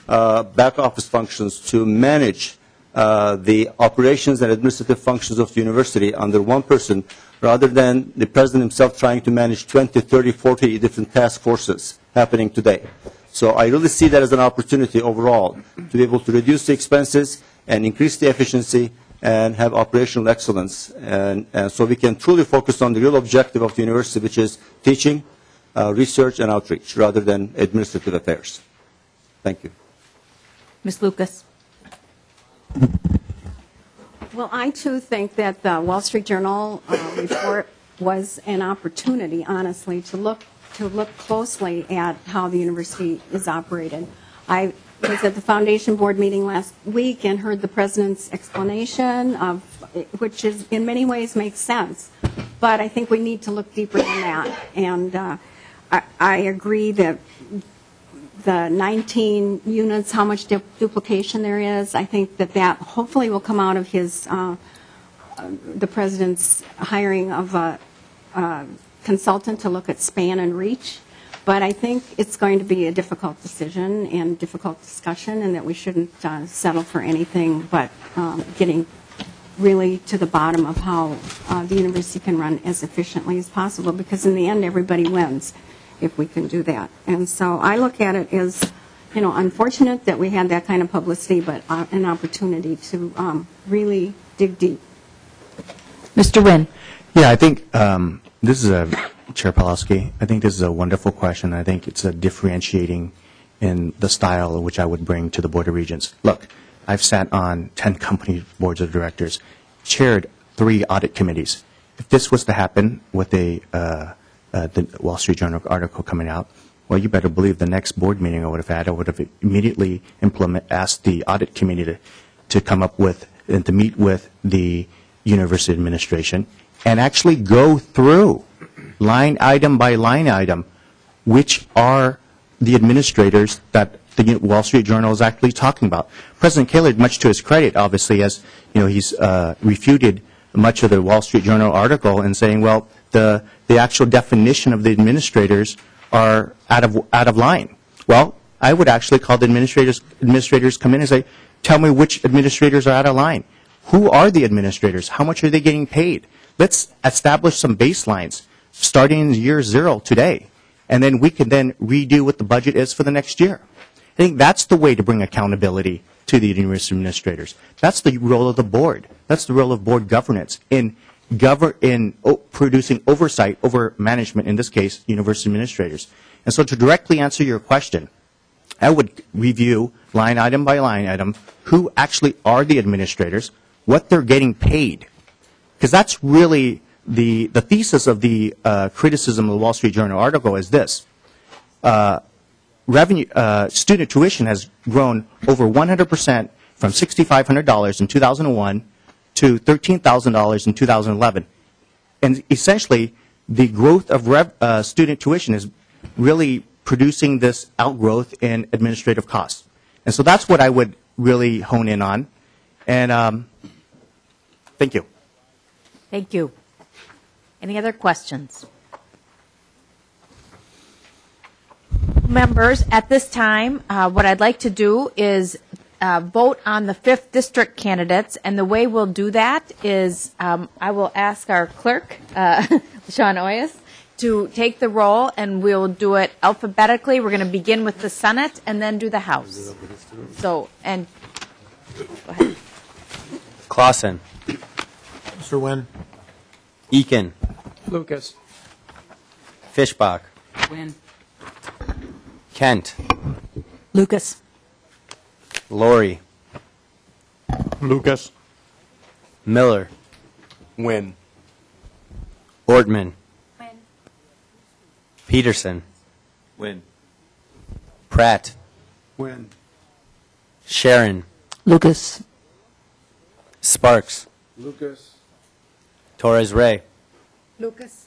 back office functions to manage the operations and administrative functions of the university under one person, rather than the president himself trying to manage 20, 30, 40 different task forces happening today. So I really see that as an opportunity overall to be able to reduce the expenses and increase the efficiency and have operational excellence. And so we can truly focus on the real objective of the university, which is teaching, research, and outreach, rather than administrative affairs. Thank you. Ms. Lucas. Well, I too think that the Wall Street Journal report was an opportunity, honestly, to look closely at how the university is operated. I was at the foundation board meeting last week and heard the president's explanation of which is in many ways makes sense, but I think we need to look deeper than that. And I agree that the 19 units, how much duplication there is, I think that hopefully will come out of the president's hiring of a consultant to look at span and reach. But I think it's going to be a difficult decision and difficult discussion, and that we shouldn't settle for anything but getting really to the bottom of how the university can run as efficiently as possible, because in the end everybody wins if we can do that. And so I look at it as, unfortunate that we had that kind of publicity, but an opportunity to really dig deep. Mr. Wynn. Yeah, I think this is Chair Pawlowski, I think this is a wonderful question. I think it's a differentiating in the style in which I would bring to the Board of Regents. Look, I've sat on 10 company boards of directors, chaired 3 audit committees. If this was to happen with the Wall Street Journal article coming out, well, you better believe the next board meeting I would have immediately asked the audit committee to come up with and to meet with the university administration and actually go through line item by line item which are the administrators that the Wall Street Journal is actually talking about. President Kaler, much to his credit, obviously, as he's refuted much of the Wall Street Journal article and saying, well, the actual definition of the administrators are out of line. Well, I would actually call the administrators come in and say, tell me which administrators are out of line. Who are the administrators? How much are they getting paid? Let's establish some baselines starting in year 0 today, and then we can then redo what the budget is for the next year. I think that's the way to bring accountability to the university administrators. That's the role of the board. That's the role of board governance in producing oversight over management, in this case, university administrators. And so to directly answer your question, I would review line item by line item who actually are the administrators, what they're getting paid. Because that's really the thesis of the criticism of the Wall Street Journal article is this. student tuition has grown over 100% from $6,500 in 2001 to $13,000 in 2011. And essentially, the growth of student tuition is really producing this outgrowth in administrative costs. And so that's what I would really hone in on. And thank you. Thank you. Any other questions? Members, at this time, what I'd like to do is vote on the 5th district candidates, and the way we'll do that is I will ask our clerk, Sean Oyas, to take the roll, and we'll do it alphabetically. We're going to begin with the Senate and then do the House. So, and go ahead. Clausen. Mr. Wynn. Eakin. Lucas. Fishbach. Win. Kent. Lucas. Lori. Lucas. Miller. Win. Ortman. Peterson. Win. Pratt. Win. Sharon. Lucas. Sparks. Lucas. Torres Ray. Lucas.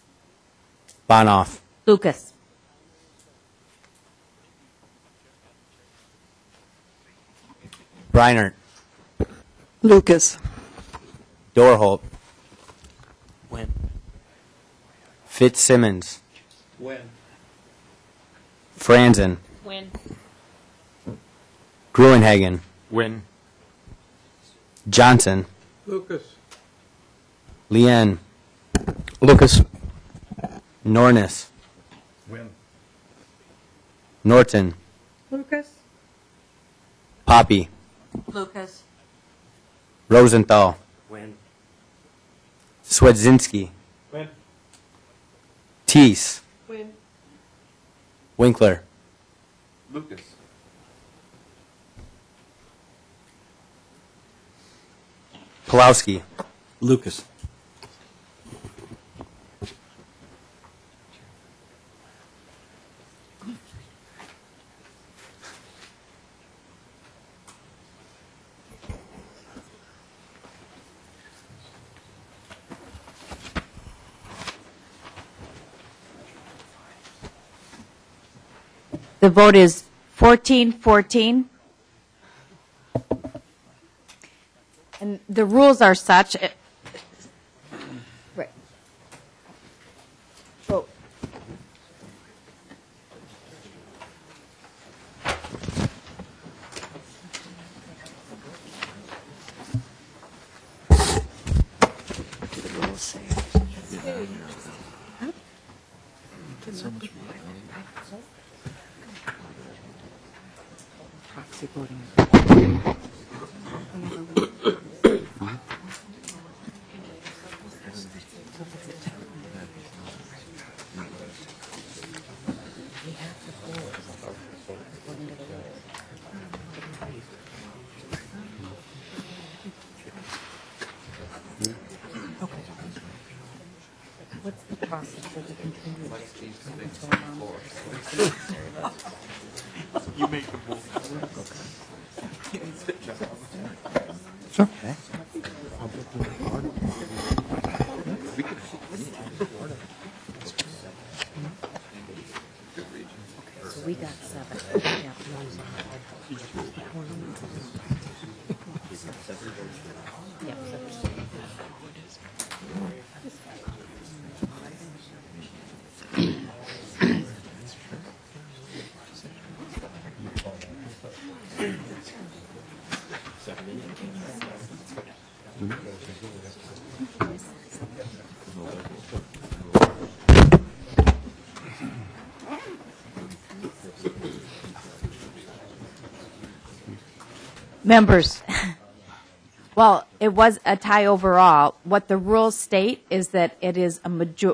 Bonoff. Lucas. Breinert. Lucas. Dorholt. Win. Fitzsimmons. Win. Franzen. Win. Gruenhagen. Win. Johnson. Lucas. Lien. Lucas. Nornis. Win. Norton. Lucas. Poppy. Lucas. Rosenthal. Win. Swedzinski. Win. Teese. Win. Winkler. Lucas. Pulowski. Lucas. The vote is 14-14. And the rules are such. Right. Vote. What's the process for the continuation? You make the move. Sure. So we got 7. Yeah. Members, well, it was a tie overall. What the rules state is that it is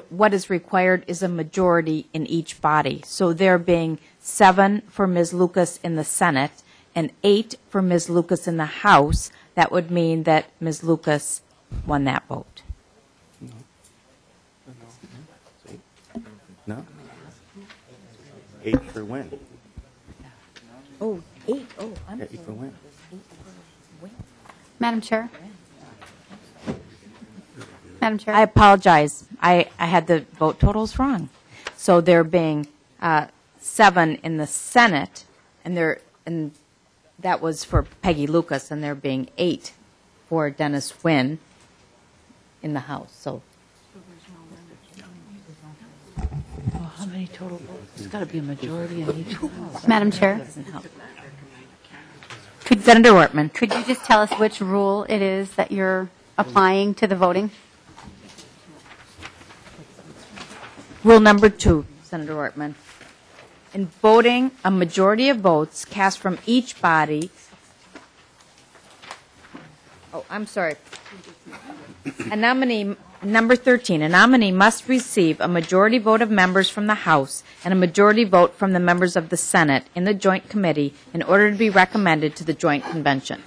what is required is a majority in each body. So there being 7 for Ms. Lucas in the Senate and 8 for Ms. Lucas in the House, that would mean that Ms. Lucas won that vote. No. 8 for win. Oh, 8. Oh, I'm Yeah, 8 for win. Madam Chair? Madam Chair? I apologize. I had the vote totals wrong. So there being 7 in the Senate, and that was for Peggy Lucas, and there being 8 for Dennis Wynn in the House. So How many total votes? There's got to be a majority in each house. Madam Chair? Senator Wortman. Could you just tell us which rule it is that you're applying to the voting? Rule number 2, Senator Wortman. In voting, a majority of votes cast from each body. Oh, I'm sorry. A nominee, number 13, a nominee must receive a majority vote of members from the House and a majority vote from the members of the Senate in the Joint Committee in order to be recommended to the Joint Convention.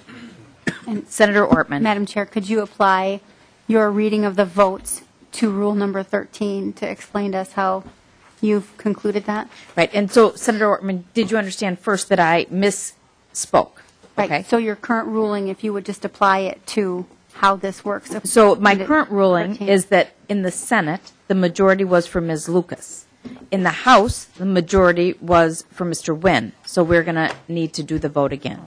And Senator Ortman. Madam Chair, could you apply your reading of the votes to rule number 13 to explain to us how you've concluded that? Right, and so, Senator Ortman, did you understand first that I misspoke? Right. Okay. So your current ruling, if you would just apply it to how this works. So my current ruling is that in the Senate, the majority was for Ms. Lucas. In the House, the majority was for Mr. Wynn. So we're going to need to do the vote again.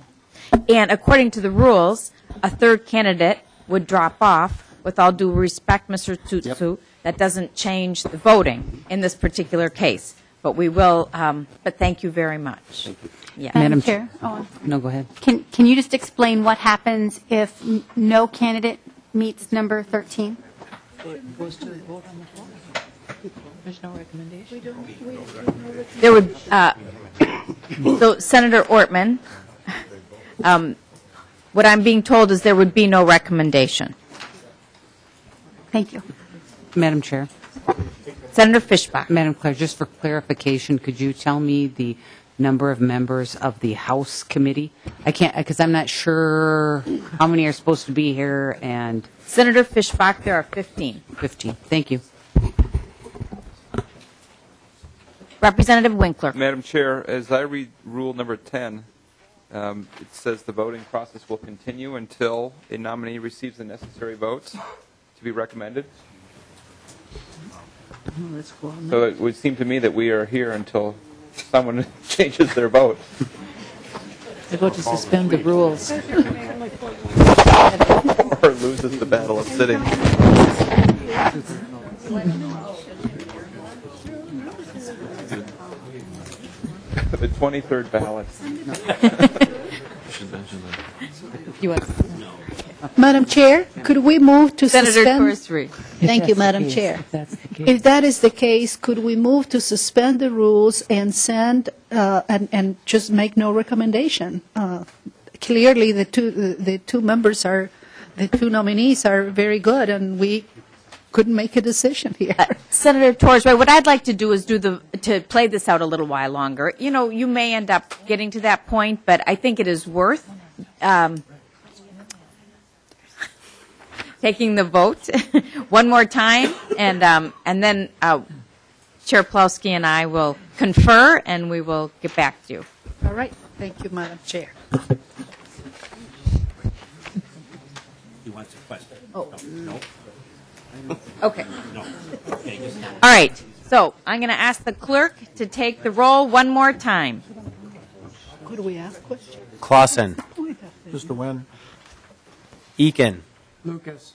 And according to the rules, a third candidate would drop off. With all due respect, Mr. Tutsu, that doesn't change the voting in this particular case. But we will, but thank you very much. Thank you. Yeah. Madam Chair? No, go ahead. Can you just explain what happens if no candidate meets number 13? It goes to the vote on the floor. There's no recommendation. There would, so Senator Ortman, what I'm being told is there would be no recommendation. Thank you. Madam Chair. Senator Fischbach. Madam Clerk, just for clarification, could you tell me the number of members of the House committee? I can't, because I'm not sure how many are supposed to be here, and... Senator Fischbach, there are 15. 15. Thank you. Representative Winkler. Madam Chair, as I read Rule Number 10, it says the voting process will continue until a nominee receives the necessary votes to be recommended. Let's go on. So it would seem to me that we are here until someone changes their vote. I vote to suspend the rules. Or loses the battle of sitting. The 23rd ballot. You want- Madam Chair, could we move to Senator suspend? Torres-Reed. Thank you, Madam Chair. If that's the case. If that is the case, could we move to suspend the rules and send, and just make no recommendation? Clearly, the two members are, the two nominees are very good, and we couldn't make a decision here. Senator Torres-Reed, what I'd like to do is to play this out a little while longer. You know, you may end up getting to that point, but I think it is worth taking the vote one more time, and then Chair Plowski and I will confer, and we will get back to you. All right. Thank you, Madam Chair. He wants a question. Oh. No. Okay. No. Okay, just now. All right. So I'm going to ask the clerk to take the roll one more time. Could we ask questions? Clausen. Mr. Wynn. Eakin. Lucas.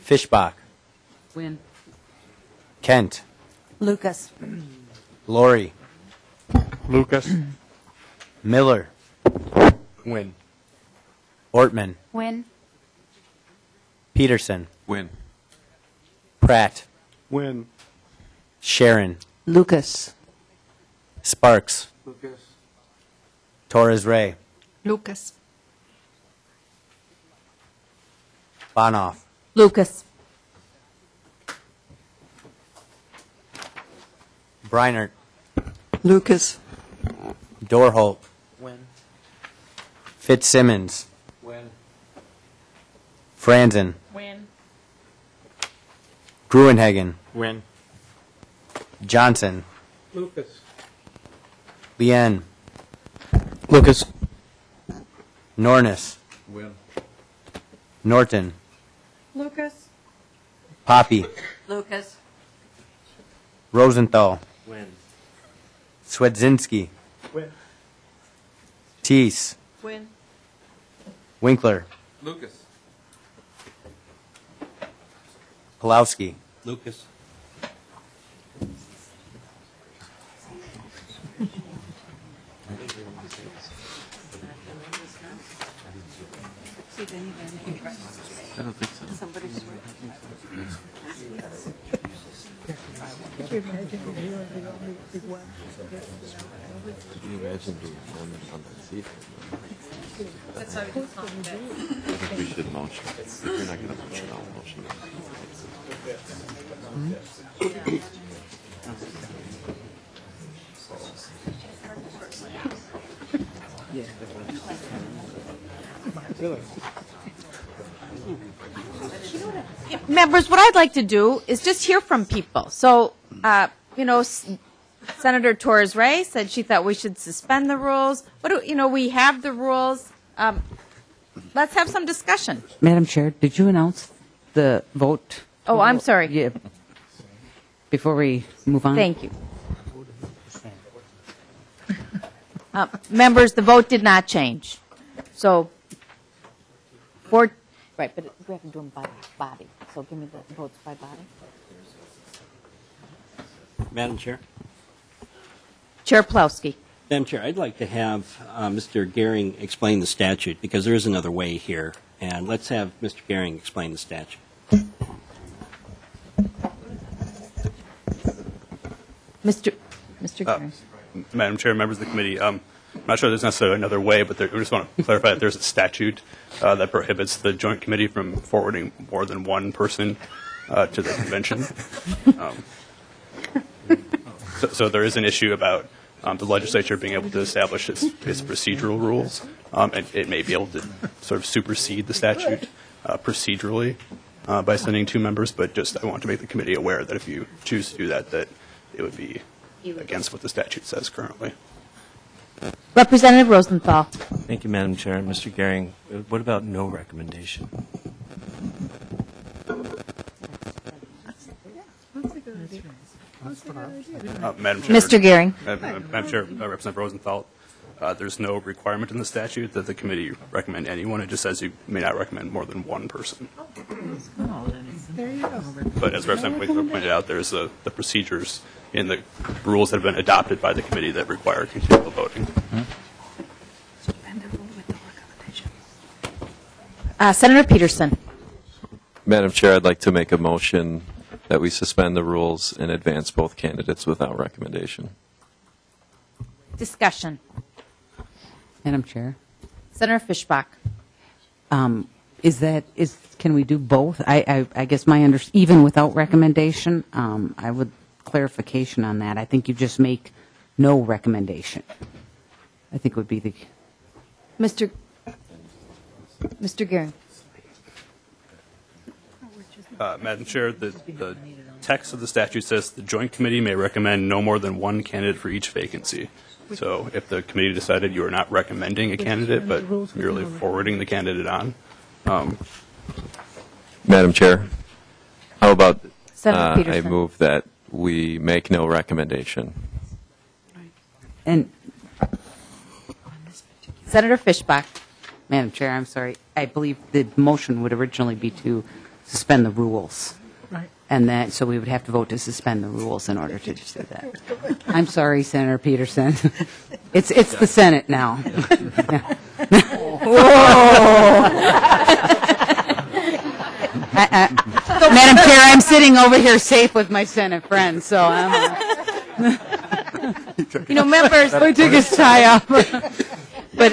Fischbach. Win. Kent. Lucas. Lori. Lucas. Miller. Win. Ortman. Win. Peterson. Win. Pratt. Win. Sharon. Lucas. Sparks. Lucas. Torres-Ray. Lucas. Bonoff. Lucas. Breinert. Lucas. Dorholt. Win. Fitzsimmons. Win. Franzen. Win. Gruenhagen. Win. Johnson. Lucas. Lien. Lucas. Nornis. Norton. Lucas. Poppy. Lucas. Rosenthal. Win. Swedzinski. Win. Teese. Win. Winkler. Lucas. Pulowski. Lucas. I don't think so. Could you imagine being on that seat? I think we should motion. If you're not going to motion, I'll motion. Members, what I'd like to do is just hear from people. So, Senator Torres Ray said she thought we should suspend the rules. We have the rules. Let's have some discussion. Madam Chair, did you announce the vote? Oh, I'm sorry. Yeah. Before we move on? Thank you. Members, the vote did not change. So, right, but we have to do them by body. So give me the votes by body. Madam Chair? Chair Plowski. Madam Chair, I'd like to have Mr. Gehring explain the statute, because there is another way here. And let's have Mr. Gehring explain the statute. Mr. Gehring. Madam Chair, members of the committee, I'm not sure there's necessarily another way, but we just want to clarify that there's a statute that prohibits the Joint Committee from forwarding more than one person to the convention. So there is an issue about the legislature being able to establish its procedural rules. It may be able to sort of supersede the statute procedurally by sending two members, but just I want to make the committee aware that if you choose to do that, that it would be against what the statute says currently. Representative Rosenthal. Thank you, Madam Chair. Mr. Gehring, what about no recommendation? Madam Chair, Mr. Gehring. Madam Chair, Representative Rosenthal, there's no requirement in the statute that the committee recommend anyone. It just says you may not recommend more than one person. There you go. But as Representative Winkler pointed out, there's the procedures in the rules that have been adopted by the committee that require continual voting. Senator Peterson. Madam Chair, I'd like to make a motion that we suspend the rules and advance both candidates without recommendation. Discussion. Madam Chair? Senator Fischbach. Can we do both? I guess even without recommendation, I would clarification on that. I think you just make no recommendation. I think would be the... Mr. Gehring. Madam Chair, the text of the statute says the Joint Committee may recommend no more than one candidate for each vacancy. So if the committee decided you are not recommending a candidate, but merely forwarding the candidate on. Madam Chair, how about Senator I move that we make no recommendation. And Senator Fischbach. Madam Chair, I'm sorry. I believe the motion would originally be to suspend the rules. Right. And so we would have to vote to suspend the rules in order to do that. I'm sorry, Senator Peterson. It's the Senate now. Madam Chair, I'm sitting over here safe with my Senate friends, so members. I took his tie off. But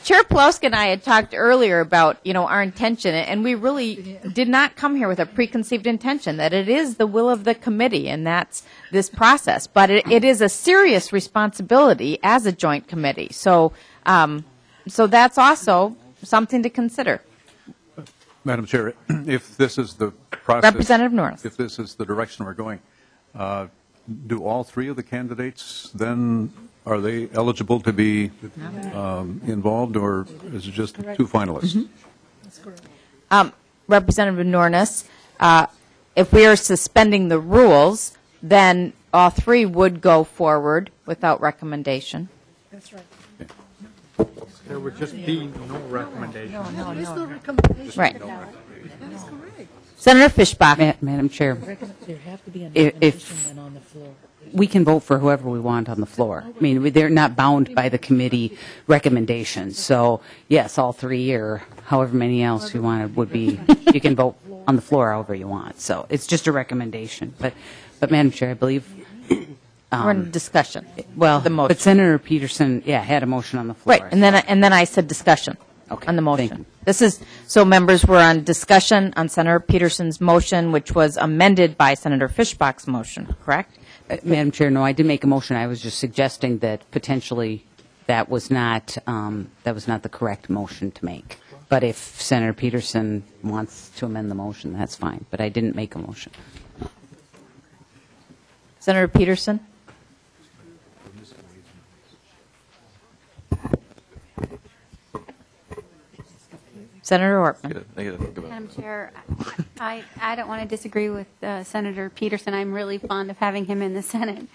Chair Plowski and I had talked earlier about, our intention, and we really did not come here with a preconceived intention, that it is the will of the committee, and that's this process. But it is a serious responsibility as a joint committee. So that's also something to consider. Madam Chair, if this is the process... Representative Norris. If this is the direction we're going, do all three of the candidates then Are they eligible to be involved, or is it just two finalists? Representative Nornis, if we are suspending the rules, then all three would go forward without recommendation. That's right. There would just be no recommendation. There is no recommendation. Right. That is correct. Senator Fischbach. Madam Chair, There have to be a if on the floor. we can vote for whoever we want on the floor. I mean, they're not bound by the committee recommendations. So, yes, all three or however many else you want would be, you can vote on the floor however you want. So it's just a recommendation. But Madam Chair, I believe. We're in discussion. Well, The motion. but Senator Peterson, had a motion on the floor. Right, and then I said discussion on the thank motion. you. This is, so members were on discussion on Senator Peterson's motion, which was amended by Senator Fischbach's motion, correct? Madam Chair, no, I did make a motion. I was just suggesting that potentially that was not the correct motion to make. But if Senator Peterson wants to amend the motion, that's fine. But I didn't make a motion. Senator Peterson? Senator Ortman. Madam Chair, I don't want to disagree with Senator Peterson. I'm really fond of having him in the Senate.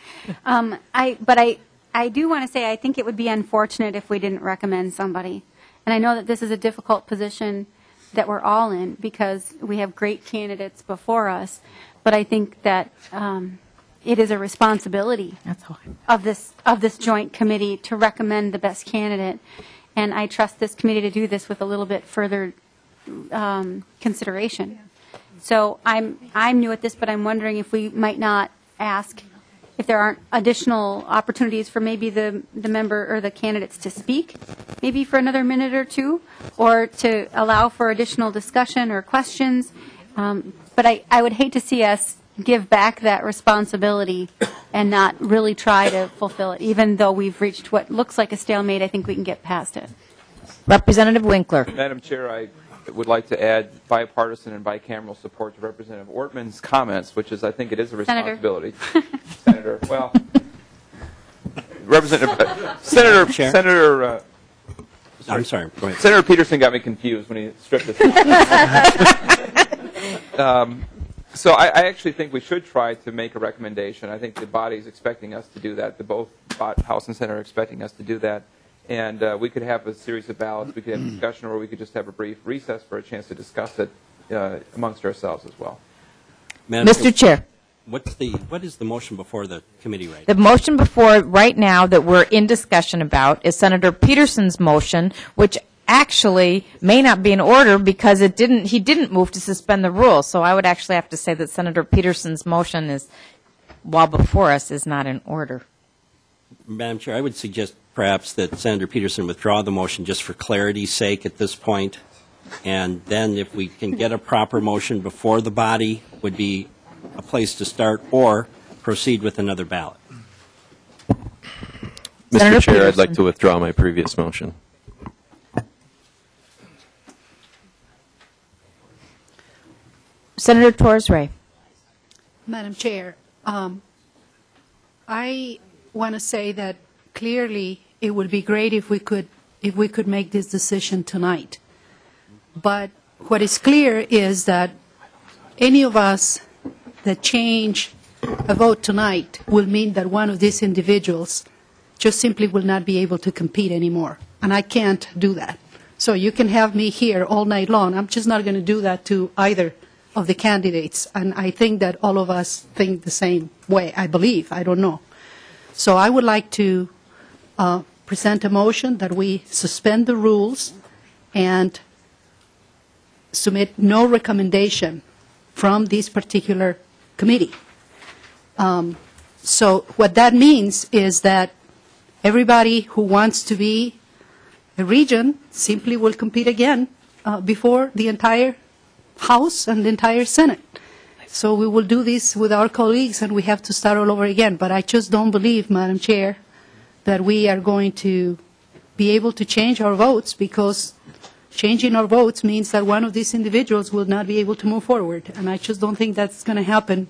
But I do want to say I think it would be unfortunate if we didn't recommend somebody. And I know that this is a difficult position that we're all in because we have great candidates before us. But I think that it is a responsibility of this joint committee to recommend the best candidate. And I trust this committee to do this with a little bit further consideration. So I'm new at this, but I'm wondering if we might not ask if there aren't additional opportunities for maybe the member or the candidates to speak, maybe for another minute or two, or to allow for additional discussion or questions. But I would hate to see us give back that responsibility and not really try to fulfill it. Even though we've reached what looks like a stalemate, I think we can get past it. Representative Winkler. Madam Chair, I would like to add bipartisan and bicameral support to Representative Ortman's comments, which is, I think it is a responsibility. Senator, well, Senator, I'm sorry, go ahead. Senator Peterson got me confused when he stripped this. So I actually think we should try to make a recommendation. I think the body is expecting us to do that. Both House and Senate are expecting us to do that. And we could have a series of ballots. We could have a discussion, or we could just have a brief recess for a chance to discuss it amongst ourselves as well. Mr. Chair. What is the motion before the committee right The motion before right now that we're in discussion about is Senator Peterson's motion, which actually may not be in order because he didn't move to suspend the rules. So I would actually have to say that Senator Peterson's motion is, while before us, is not in order. Madam Chair, I would suggest perhaps that Senator Peterson withdraw the motion just for clarity's sake at this point. And then if we can get a proper motion before the body would be a place to start, or proceed with another ballot. Mr. Chair, I'd like to withdraw my previous motion. Senator Torres-Ray. Madam Chair, I want to say that clearly it would be great if we could make this decision tonight. But what is clear is that any of us that change a vote tonight will mean that one of these individuals just simply will not be able to compete anymore. And I can't do that. So you can have me here all night long. I'm just not going to do that to either of the candidates. And I think that all of us think the same way, I believe. I don't know. So I would like to present a motion that we suspend the rules and submit no recommendation from this particular committee. So what that means is that everybody who wants to be a regent simply will compete again before the entire House and the entire Senate. So we will do this with our colleagues, and we have to start all over again. But I just don't believe, Madam Chair, that we are going to be able to change our votes, because changing our votes means that one of these individuals will not be able to move forward. And I just don't think that's going to happen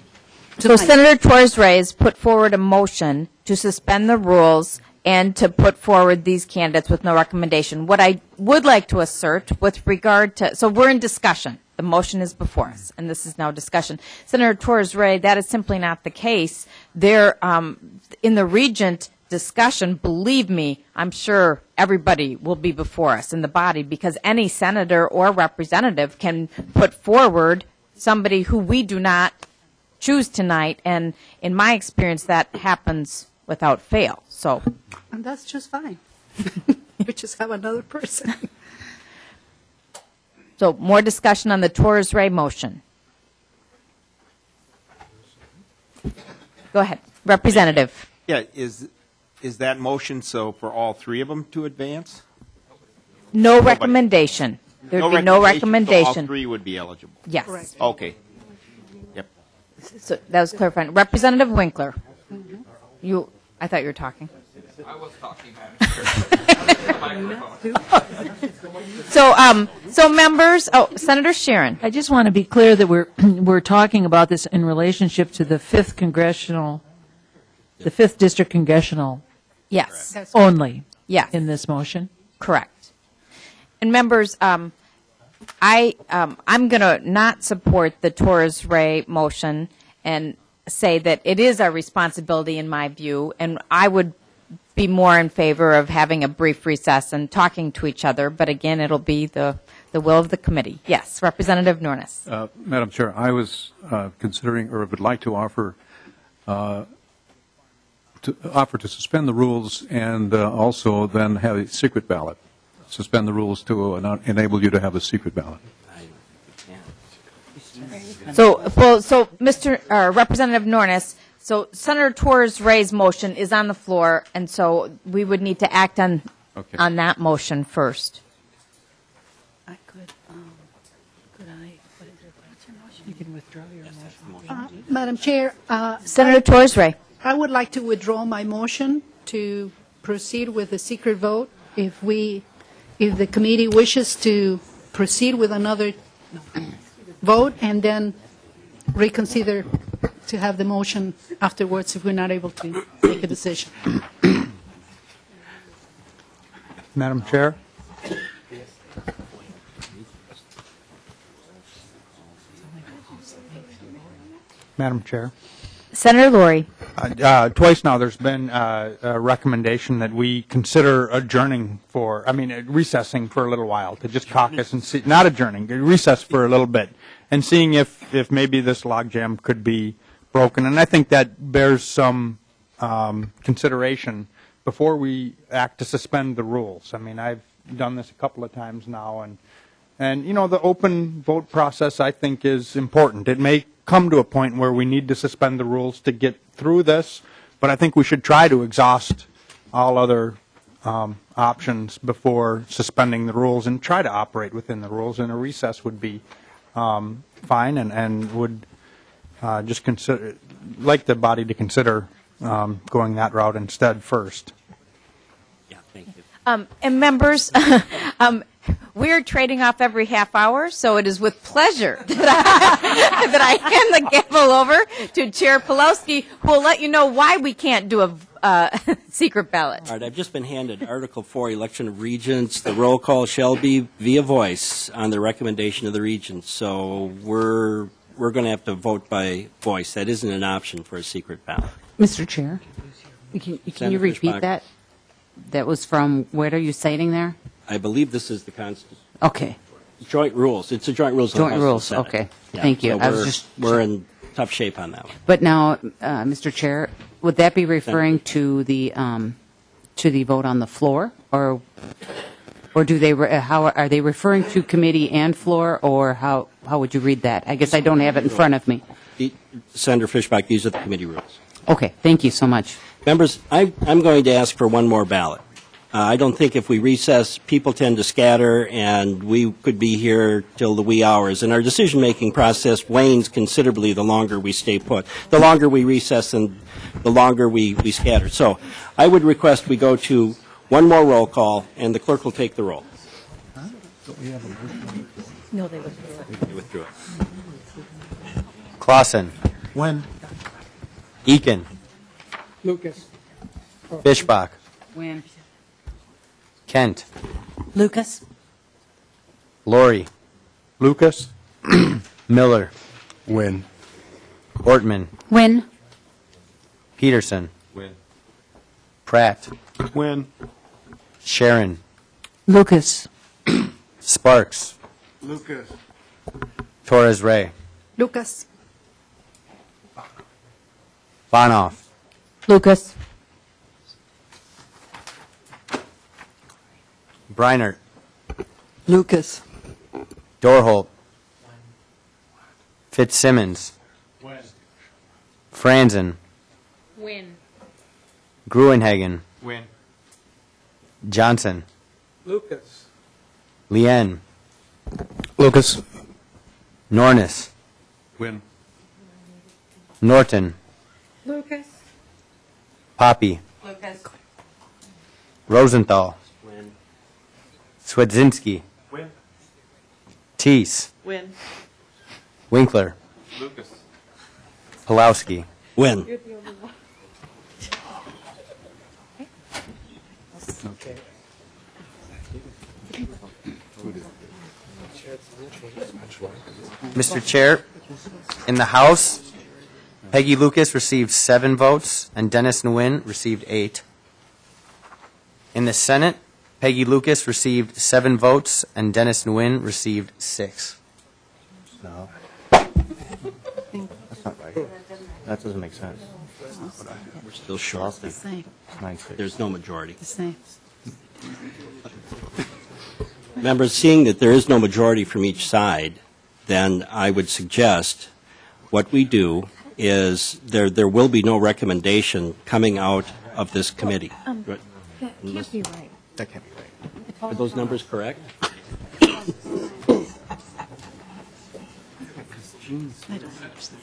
tonight. So Senator Torres-Ray has put forward a motion to suspend the rules and to put forward these candidates with no recommendation. What I would like to assert with regard to, so we're in discussion. The motion is before us, and this is now discussion. Senator Torres-Ray, that is simply not the case. There, in the Regent discussion, believe me, I'm sure everybody will be before us in the body, because any senator or representative can put forward somebody who we do not choose tonight, and in my experience, that happens without fail. So, And that's just fine. We just have another person. so more discussion on the Torres-Ray motion. Go ahead, Representative. Yeah, is that motion so for all three of them to advance? No recommendation. There'd be no recommendation. So all three would be eligible? Yes. Correct. Okay. Yep. So that was clarifying. Representative Winkler. I thought you were talking. I was talking, So members, Senator Sharon. I just want to be clear that we're talking about this in relationship to the 5th District Congressional. Yes. Only. Yes. In this motion. Correct. And members, I'm going to not support the Torres-Ray motion and say that it is our responsibility in my view, and I would be more in favor of having a brief recess and talking to each other, but again, it'll be the will of the committee. Yes, Representative Nornes. Madam Chair, I was considering, or would like to offer to suspend the rules and also then have a secret ballot. Suspend the rules to enable you to have a secret ballot. So Mr. Representative Nornes, so Senator Torres-Ray's motion is on the floor, and so we would need to act on that motion first. You can withdraw your motion. Madam Chair. Senator Torres-Ray. I would like to withdraw my motion to proceed with the secret vote. If the committee wishes to proceed with another vote and then reconsider to have the motion afterwards if we're not able to make a decision. Madam Chair? Madam Chair? Senator Laurie. Twice now there's been a recommendation that we consider recessing for a little while, to just caucus and see, not adjourning, recess for a little bit, and seeing if maybe this logjam could be broken. And I think that bears some consideration before we act to suspend the rules. I mean, I've done this a couple of times now, and you know, the open vote process, I think, is important. It may come to a point where we need to suspend the rules to get through this, but I think we should try to exhaust all other options before suspending the rules and try to operate within the rules, and a recess would be fine, and would just like the body to consider going that route instead first. Yeah, thank you. And members, we're trading off every half hour, so it is with pleasure that I hand the gavel over to Chair Pulowski, who will let you know why we can't do a secret ballot. All right, I've just been handed Article 4, election of regents. The roll call shall be via voice on the recommendation of the regents. So we're going to have to vote by voice. That isn't an option for a secret ballot. Mr. Chair, can you repeat that? That was from, what are you citing there? I believe this is the Constitution. Okay. Joint rules. It's a joint rules. of the Joint House rules, and Senate. okay. Yeah, Thank you. So we're in tough shape on that one. But now, Mr. Chair, would that be referring to the vote on the floor, or do they how are they referring to committee and floor, or how would you read that? I guess I don't have it in front of me. Senator Fischbach, these are the committee rules. Okay. Thank you so much. Members, I'm going to ask for one more ballot. I don't think if we recess, people tend to scatter, and we could be here till the wee hours. And our decision-making process wanes considerably the longer we stay put. The longer we recess and the longer we scatter. So I would request we go to one more roll call, and the clerk will take the roll. No, they withdrew it. They withdrew it. Clausen. When? Eakin. Lucas. Fischbach. Win. Kent. Lucas? Lori. Lucas? Miller. Win. Ortman. Win. Peterson. Win. Pratt. Win. Sharon. Lucas? Sparks. Lucas. Torres Ray. Lucas. Bonoff. Lucas? Breinert. Lucas. Dorholt. Fitzsimmons. Win. Franzen. Win. Gruenhagen. Win. Johnson. Lucas. Lien. Lucas. Nornis. Win. Norton. Lucas? Poppy. Lucas? Rosenthal. Win. Swedzinski. Win. Teese. Win. Winkler. Lucas. Pulowski. Win. Mr. Chair, in the House, Peggy Lucas received 7 votes and Dennis Nguyen received 8. In the Senate, Peggy Lucas received 7 votes and Dennis Nguyen received 6. No. That's not right. That doesn't make sense. We're still short. The same. There's no majority. The same. Members, seeing that there is no majority from each side, then I would suggest what we do is there will be no recommendation coming out of this committee. That can't be right. That can't be right. Are those numbers correct? I don't understand.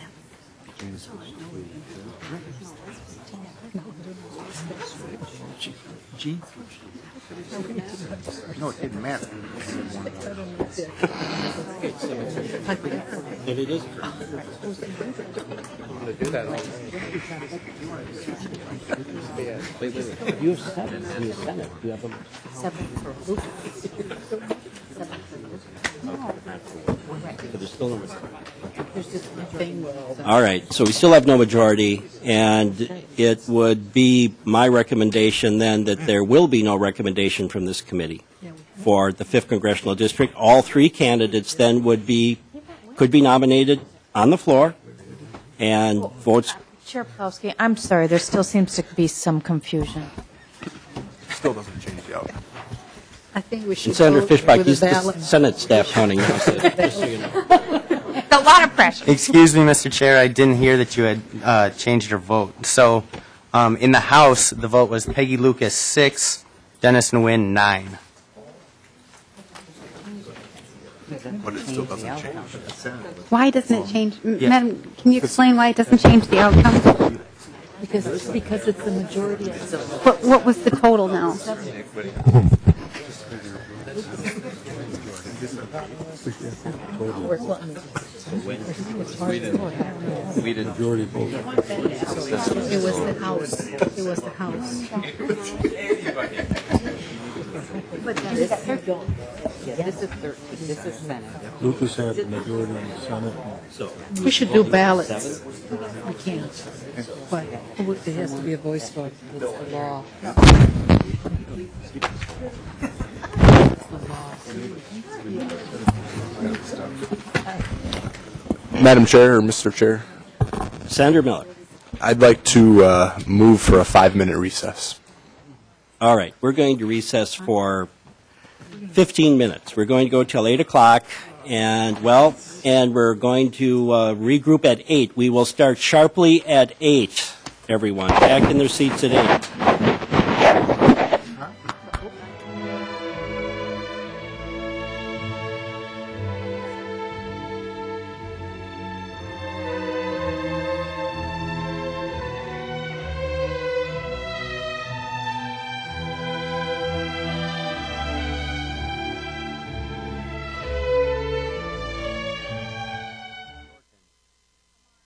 No, it didn't matter. But it is. Wait. You have 7 in the Senate. You have them. 7 for Lucas. 7 for But there's still no majority. There's just a thing. All right, so we still have no majority, and it would be my recommendation then that there will be no recommendation from this committee for the 5th Congressional District. All 3 candidates then could be nominated on the floor, and votes. Chair Pulowski, I'm sorry, there still seems to be some confusion. Still doesn't change the outcome. I think we should And Senator vote Fishbach, with a he's the ballot. Senate staff counting now, so just so you know. It's a lot of pressure. Excuse me, Mr. Chair, I didn't hear that you had changed your vote. So in the House, the vote was Peggy Lucas 6, Dennis Nguyen 9. But it still doesn't change. Why doesn't it change? Yeah. Madam, can you explain why it doesn't change the outcome? Because it's the majority of the. What was the total now? We didn't. Majority vote. It was the House. It was the House. This is 13, this is Senate. Lucas had the majority in the Senate. So We should do ballots. We can't. But it has to be a voice vote. It's the law. Madam Chair or Mr. Chair, Senator Miller. I'd like to move for a 5-minute recess. All right, we're going to recess for 15 minutes. We're going to go till 8 o'clock, and we're going to regroup at 8. We will start sharply at 8, everyone. Back in their seats at 8.